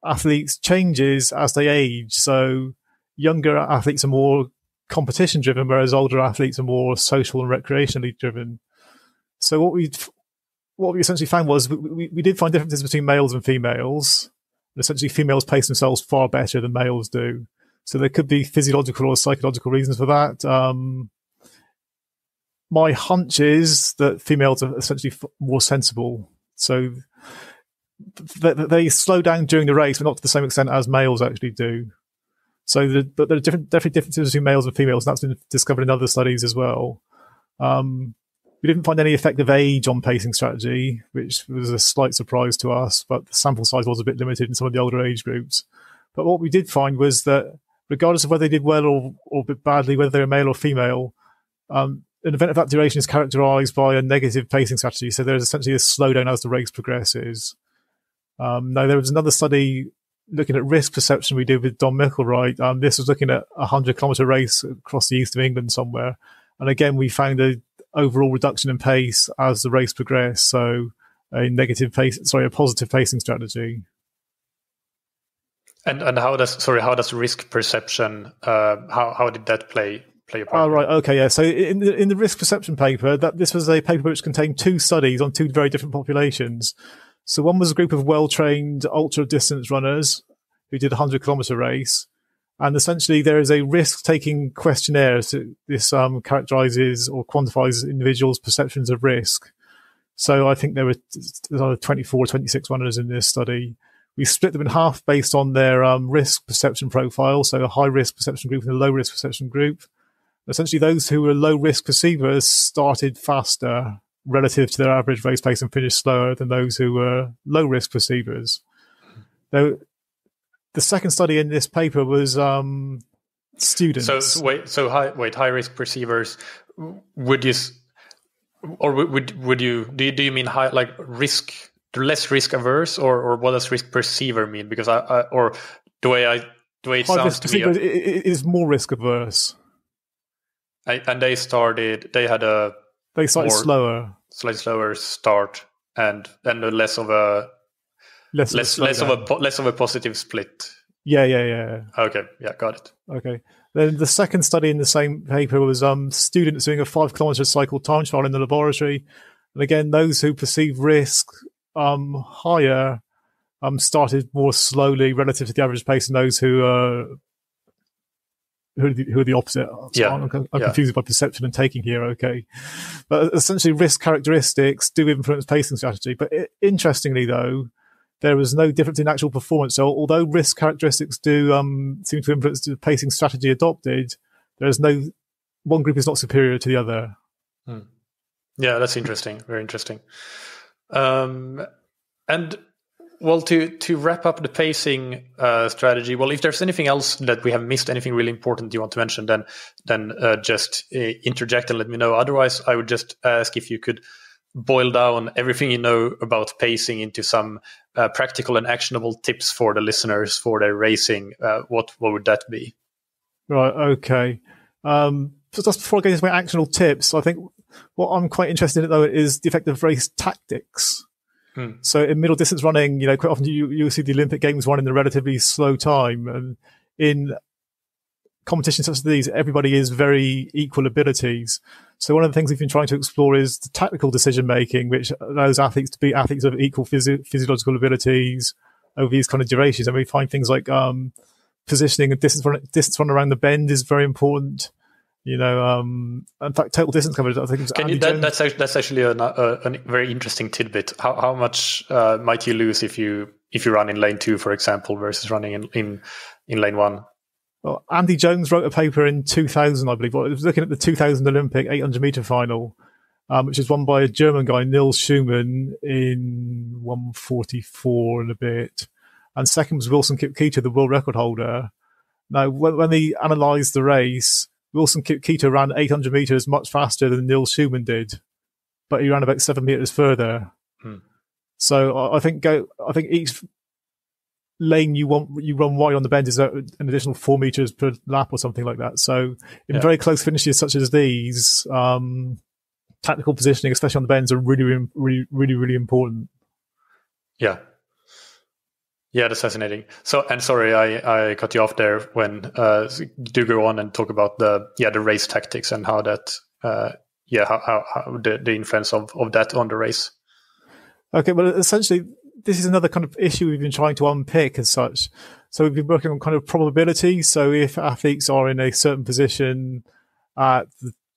athletes changes as they age. So younger athletes are more competition driven, whereas older athletes are more social and recreationally driven. So what we essentially found was we did find differences between males and females. And essentially, females pace themselves far better than males do. So there could be physiological or psychological reasons for that. my hunch is that females are essentially more sensible. So they slow down during the race, but not to the same extent as males actually do. So but there are definitely differences between males and females, and that's been discovered in other studies as well. We didn't find any effect of age on pacing strategy, which was a slight surprise to us, but the sample size was a bit limited in some of the older age groups. But what we did find was that regardless of whether they did well or a bit badly, whether they were male or female, an event of that duration is characterized by a negative pacing strategy. So there's essentially a slowdown as the race progresses. Now, there was another study looking at risk perception we did with Don Mickelwright. This was looking at a 100-kilometre race across the east of England somewhere. And again, we found a overall reduction in pace as the race progressed. So a positive pacing strategy. And how does risk perception, how did that play a part? Oh, right. Okay. Yeah. So in the risk perception paper, this was a paper which contained 2 studies on 2 very different populations. So one was a group of well-trained ultra-distance runners who did a 100-kilometre race. And essentially there is a risk-taking questionnaire. So this characterizes or quantifies individuals' perceptions of risk. So I think there were 24 or 26 runners in this study. We split them in half based on their risk perception profile. So a high-risk perception group and a low-risk perception group. Essentially those who were low-risk perceivers started faster relative to their average race pace and finished slower than those who were low-risk perceivers. Now, the second study in this paper was students. High risk perceivers. Do you mean high, like risk, less risk averse, or what does risk perceiver mean? Because the way it sounds to me, it is more risk averse. They started slower, slightly slower start, and less of a positive split. Yeah. Okay, yeah, got it. Okay. Then the second study in the same paper was students doing a 5-kilometre cycle time trial in the laboratory, and again, those who perceive risk higher started more slowly relative to the average pace, and those who are the opposite. Yeah. I'm confused by perception and taking here. Okay. But essentially risk characteristics do influence pacing strategy. But interestingly though, there was no difference in actual performance. So although risk characteristics do seem to influence the pacing strategy adopted, there's no one group is not superior to the other. Yeah, that's interesting. Very interesting. And well, to wrap up the pacing strategy, well, if there's anything else that we have missed, anything really important you want to mention, then just interject and let me know. Otherwise, I would just ask if you could boil down everything you know about pacing into some practical and actionable tips for the listeners for their racing. What would that be? Right. Okay. So just before I go into my actionable tips, I think what I'm quite interested in though is the effect of race tactics. So in middle distance running, quite often you see the Olympic Games run in a relatively slow time, and in competitions such as these, everybody is very equal abilities. So one of the things we've been trying to explore is the tactical decision making, which allows athletes to be athletes of equal physiological abilities over these kind of durations. And we find things like positioning and distance run around the bend is very important. In fact, total distance coverage, I think it was that's actually a very interesting tidbit. How much might you lose if you run in lane 2, for example, versus running in lane 1? Well, Andy Jones wrote a paper in 2000, I believe. It was looking at the 2000 Olympic 800-meter final, which was won by a German guy, Nils Schumann, in 1:44 and a bit. And second was Wilson Kipketer, the world record holder. Now, when they analysed the race, Wilson Kipketer ran 800 meters much faster than Nils Schumann did, but he ran about 7 meters further. So I think each lane you run wide on the bend is an additional 4 meters per lap or something like that. So in very close finishes such as these, tactical positioning, especially on the bends, are really, really, really, really important. Yeah. Yeah, that's fascinating. So, and sorry, I cut you off there when do go on and talk about the race tactics and how that how the influence of that on the race. Okay, well, essentially, this is another kind of issue we've been trying to unpick as such. So we've been working on kind of probability. So if athletes are in a certain position at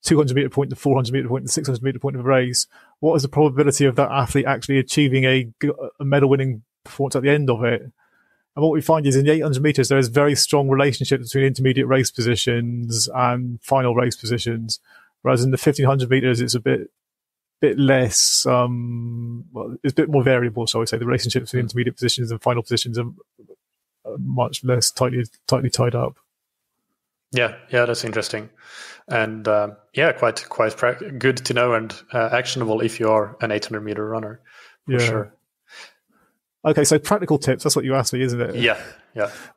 200 meter point, the 400 meter point, the 600 meter point of a race, what is the probability of that athlete actually achieving a medal winning performance at the end of it? And what we find is in the 800 meters, there is very strong relationship between intermediate race positions and final race positions. Whereas in the 1500 meters, it's a bit less, it's a bit more variable, shall we say. The relationship between intermediate positions and final positions are much less tightly tied up. Yeah, that's interesting. And quite good to know and actionable if you are an 800 meter runner, for sure. Okay, so practical tips, that's what you asked me, isn't it? Yeah.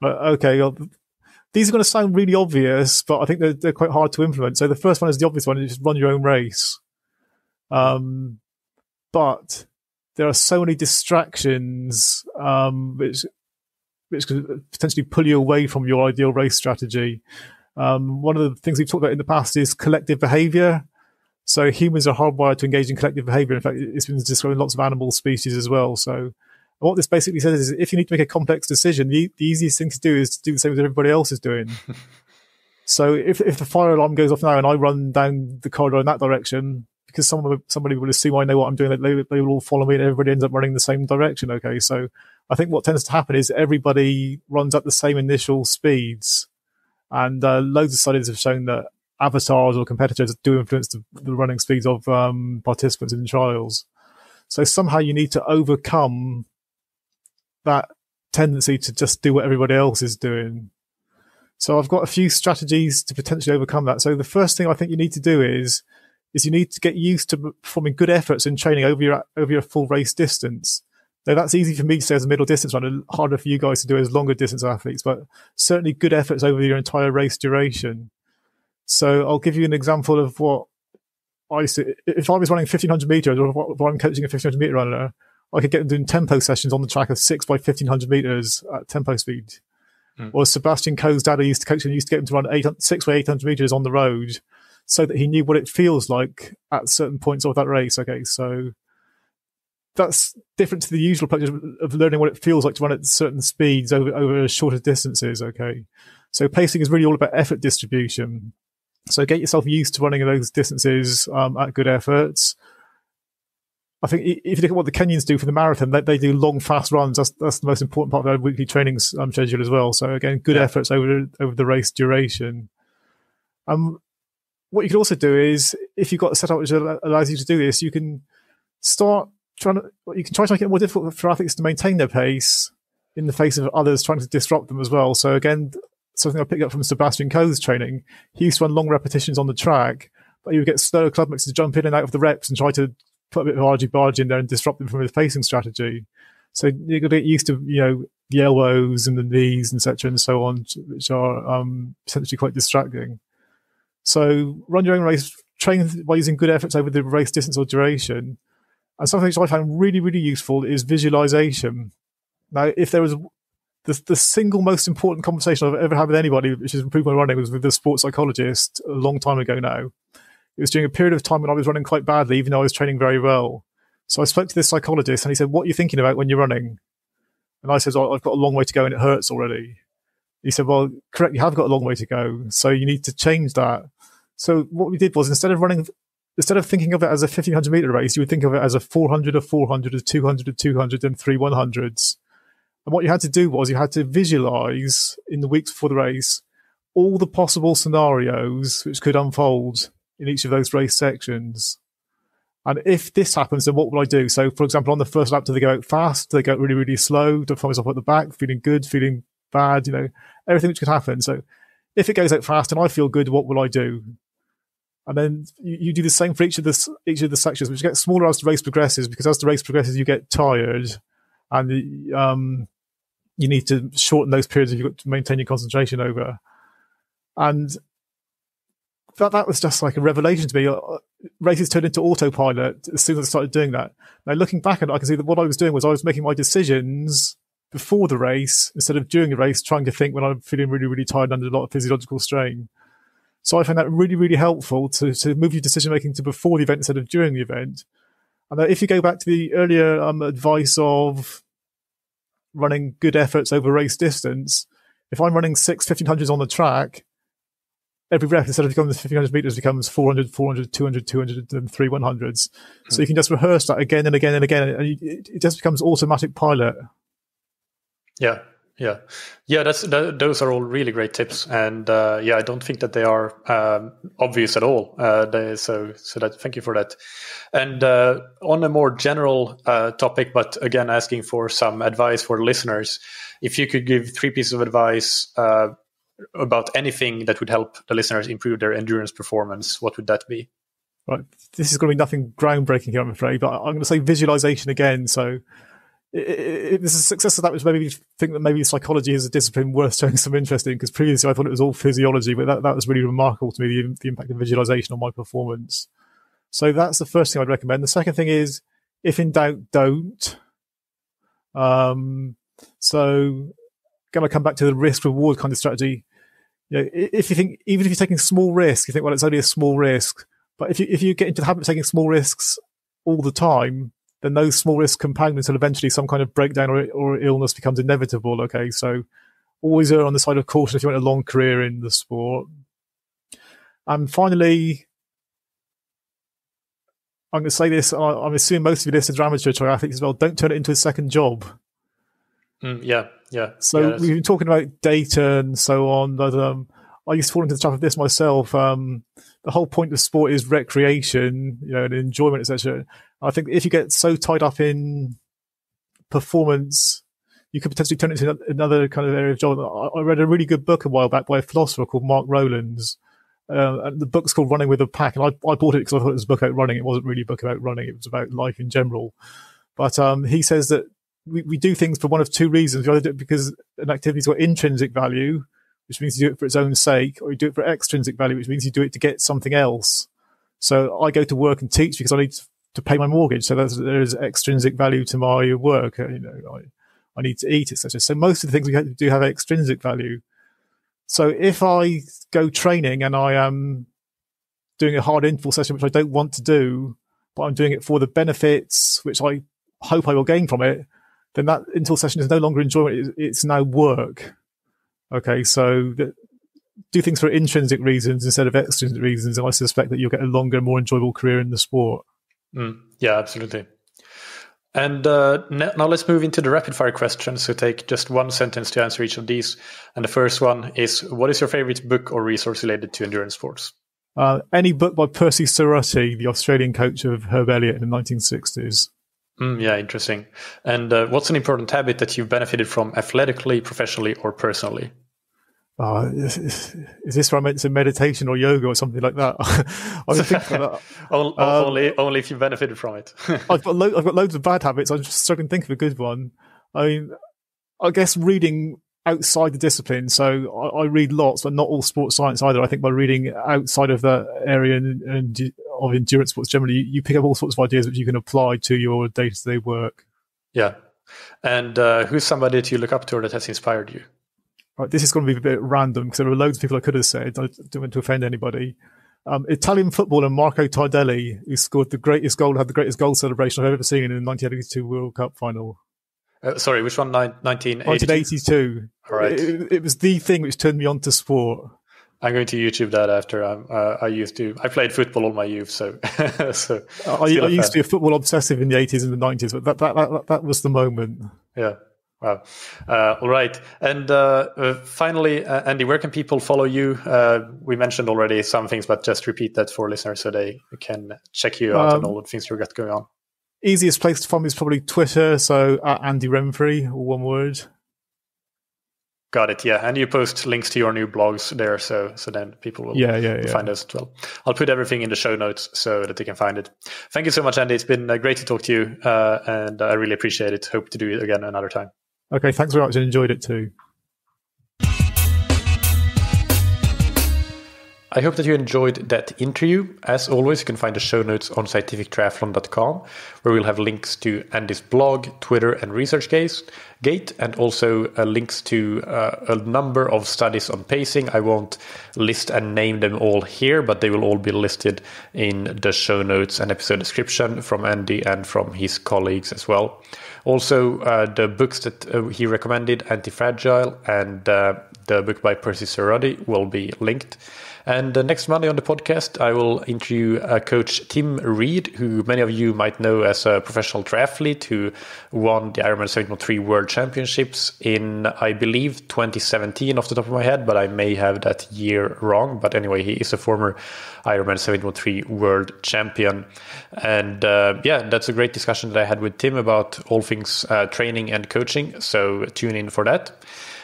Okay, well, these are going to sound really obvious, but I think they're quite hard to implement. So the first one is the obvious one, is just run your own race. But there are so many distractions which could potentially pull you away from your ideal race strategy. One of the things we've talked about in the past is collective behavior. So humans are hardwired to engage in collective behavior. In fact, it's been described in lots of animal species as well. So what this basically says is if you need to make a complex decision, the easiest thing to do is to do the same as everybody else is doing. So if the fire alarm goes off now and I run down the corridor in that direction, because somebody will assume I know what I'm doing, they will all follow me and everybody ends up running the same direction. Okay, so I think what tends to happen is everybody runs at the same initial speeds. And loads of studies have shown that avatars or competitors do influence the running speeds of participants in trials. So somehow you need to overcome that tendency to just do what everybody else is doing. So I've got a few strategies to potentially overcome that. So the first thing I think you need to do is you need to get used to performing good efforts in training over your full race distance. Now, that's easy for me to say as a middle distance runner, harder for you guys to do as longer distance athletes, but certainly good efforts over your entire race duration. So I'll give you an example of what I see. If I was running 1500 meters, or if I'm coaching a 1500 meter runner, I could get them doing tempo sessions on the track of 6 by 1500 meters at tempo speed. Or Sebastian Coe's dad used to coach him, used to get him to run 6 by 800 meters on the road so that he knew what it feels like at certain points of that race. Okay, so that's different to the usual approach of learning what it feels like to run at certain speeds over shorter distances. Okay, so pacing is really all about effort distribution. So get yourself used to running those distances at good efforts. I think if you look at what the Kenyans do for the marathon, they do long, fast runs. That's the most important part of their weekly training schedule as well. So again, good efforts over the race duration. What you can also do is, if you've got a setup which allows you to do this, you can try to make it more difficult for athletes to maintain their pace in the face of others trying to disrupt them as well. So again, something I picked up from Sebastian Coe's training, he used to run long repetitions on the track, but he would get slower clubmates to jump in and out of the reps and try to put a bit of argy-bargy in there and disrupt them from his pacing strategy. So you've got to get used to, the elbows and the knees, etc., and so on, which are potentially quite distracting. So run your own race, train by using good efforts over the race distance or duration. And something which I found really, really useful is visualization. Now, if there was the single most important conversation I've ever had with anybody which has improved my running was with a sports psychologist a long time ago now. It was during a period of time when I was running quite badly, even though I was training very well. So I spoke to this psychologist and he said, "What are you thinking about when you're running?" And I said, "I've got a long way to go and it hurts already." He said, "Well, correct, you have got a long way to go. So you need to change that." So what we did was instead of thinking of it as a 1500 meter race, you would think of it as a 400, a 400, a 200, a 200, and 3 100s. And what you had to do was you had to visualize in the weeks before the race all the possible scenarios which could unfold in each of those race sections. And if this happens, then what will I do? So, for example, on the first lap, do they go out fast? Do they go out really, really slow? Do I find myself at the back, feeling good, feeling bad? Everything which could happen. So if it goes out fast and I feel good, what will I do? And then you do the same for each of the sections, which gets smaller as the race progresses, because as the race progresses, you get tired and you need to shorten those periods if you've got to maintain your concentration over. And that was just like a revelation to me. Races turned into autopilot as soon as I started doing that. Now, looking back at it, I can see that what I was doing was I was making my decisions before the race instead of during the race, trying to think when I'm feeling really, really tired under a lot of physiological strain. So I found that really, really helpful to move your decision-making to before the event instead of during the event. And if you go back to the earlier advice of running good efforts over race distance, if I'm running 6 1500s on the track, every rep, instead of becoming 1500 meters, becomes 400, 400, 200, 200, and 3 100s. So you can just rehearse that again and again and again, and it just becomes automatic pilot. Yeah. Those are all really great tips, and I don't think that they are obvious at all. Thank you for that. And on a more general topic, but again asking for some advice for listeners, if you could give 3 pieces of advice about anything that would help the listeners improve their endurance performance, what would that be? Right, this is going to be nothing groundbreaking here, I'm afraid, but I'm going to say visualization again. So. It was a success of that, which made me think that maybe psychology is a discipline worth showing some interest in, because previously I thought it was all physiology, but that was really remarkable to me, the impact of visualization on my performance. So that's the first thing I'd recommend. The second thing is, if in doubt, don't. So going to come back to the risk reward kind of strategy. If you think, even if you're taking small risks, you think, well, it's only a small risk. But if you get into the habit of taking small risks all the time, then those small risks compound until eventually some kind of breakdown or illness becomes inevitable. Okay, so always err on the side of caution if you want a long career in the sport. And finally, I'm going to say this, I'm assuming most of you listen to amateur triathletes as well, don't turn it into a second job. Yeah. So we've been talking about data and so on, but I used to fall into the trap of this myself. The whole point of sport is recreation, and enjoyment, etc. I think if you get so tied up in performance, you could potentially turn it into another kind of area of job. I read a really good book a while back by a philosopher called Mark Rowlands. And the book's called Running with a Pack. And I bought it because I thought it was a book about running. It wasn't really a book about running. It was about life in general. But he says that we do things for one of 2 reasons. We either do it because an activity's got intrinsic value, which means you do it for its own sake, or you do it for extrinsic value, which means you do it to get something else. So I go to work and teach because I need to pay my mortgage. So there is extrinsic value to my work. I need to eat, etc. So most of the things we do have extrinsic value. So if I go training and I am doing a hard interval session, which I don't want to do, but I'm doing it for the benefits, which I hope I will gain from it, then that interval session is no longer enjoyment. It's now work. Okay, so do things for intrinsic reasons instead of extrinsic reasons, and I suspect that you'll get a longer, more enjoyable career in the sport. Yeah, absolutely. And now let's move into the rapid fire questions. So take just one sentence to answer each of these. And the first one is, what is your favorite book or resource related to endurance sports? Any book by Percy Cerruti, the Australian coach of Herb Elliott in the 1960s. Yeah, interesting. And what's an important habit that you've benefited from athletically, professionally, or personally? Is this where I meant to meditation or yoga or something like that? I was thinking about that. Only if you benefited from it. I've got loads of bad habits. I'm just struggling to think of a good one. I mean, I guess reading outside the discipline. So I read lots, but not all sports science either. I think by reading outside of that area of endurance sports generally, you pick up all sorts of ideas which you can apply to your day-to-day work. Yeah. And who's somebody that you look up to or that has inspired you? Right, this is going to be a bit random because there are loads of people I could have said. I don't want to offend anybody. Italian footballer Marco Tardelli, who scored the greatest goal, had the greatest goal celebration I've ever seen in the 1982 World Cup final. Sorry, which one? 1982. All right. It was the thing which turned me on to sport. I'm going to YouTube that after. I played football all my youth, so I used to be a football obsessive in the 80s and the 90s, but that was the moment. Yeah. Wow. All right. And finally, Andy, where can people follow you? We mentioned already some things, but just repeat that for listeners so they can check you out and all the things you've got going on. Easiest place to find me is probably Twitter, so at Andy Renfree, all one word. Got it. Yeah, and you post links to your new blogs there, so then people will find those as well. I'll put everything in the show notes so that they can find it. Thank you so much, Andy. It's been great to talk to you, and I really appreciate it. Hope to do it again another time. Okay, thanks very much. I enjoyed it too. I hope that you enjoyed that interview. As always, you can find the show notes on scientifictriathlon.com, where we'll have links to Andy's blog, Twitter, and ResearchGate, and also links to a number of studies on pacing. I won't list and name them all here, but they will all be listed in the show notes and episode description from Andy and from his colleagues as well. Also, the books that he recommended, Anti-Fragile and the the book by Percy Cerrodi will be linked. And next Monday on the podcast, I will interview Coach Tim Reed, who many of you might know as a professional triathlete who won the Ironman 7.3 World Championships in, I believe, 2017 off the top of my head, but I may have that year wrong. But anyway, he is a former Ironman 7.3 World Champion. And that's a great discussion that I had with Tim about all things training and coaching. So tune in for that.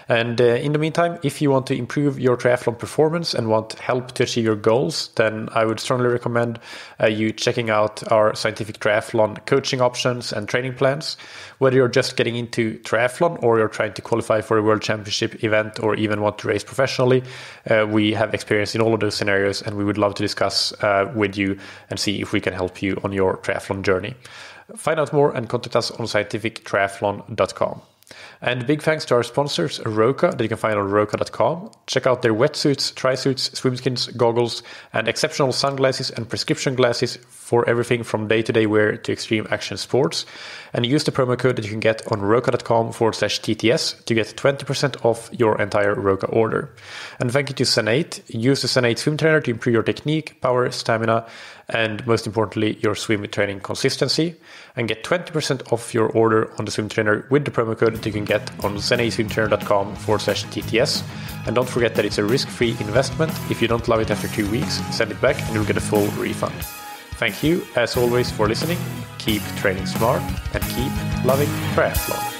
And in the meantime, if you want to improve your triathlon performance and want help to achieve your goals, then I would strongly recommend you checking out our Scientific Triathlon coaching options and training plans. Whether you're just getting into triathlon or you're trying to qualify for a World Championship event or even want to race professionally, we have experience in all of those scenarios, and we would love to discuss with you and see if we can help you on your triathlon journey. Find out more and contact us on scientifictriathlon.com. And big thanks to our sponsors, Roka, that you can find on roka.com. Check out their wetsuits, tri-suits, swimskins, goggles, and exceptional sunglasses and prescription glasses for everything from day-to-day wear to extreme action sports. And use the promo code that you can get on roka.com/TTS to get 20% off your entire Roka order. And thank you to Zen8. Use the Zen8 swim trainer to improve your technique, power, stamina, and most importantly, your swim training consistency. And get 20% off your order on the swim trainer with the promo code that you can get on zen8swimtrainer.com/TTS. And don't forget that it's a risk-free investment. If you don't love it after 2 weeks, send it back and you'll get a full refund. Thank you, as always, for listening. Keep training smart and keep loving triathlon.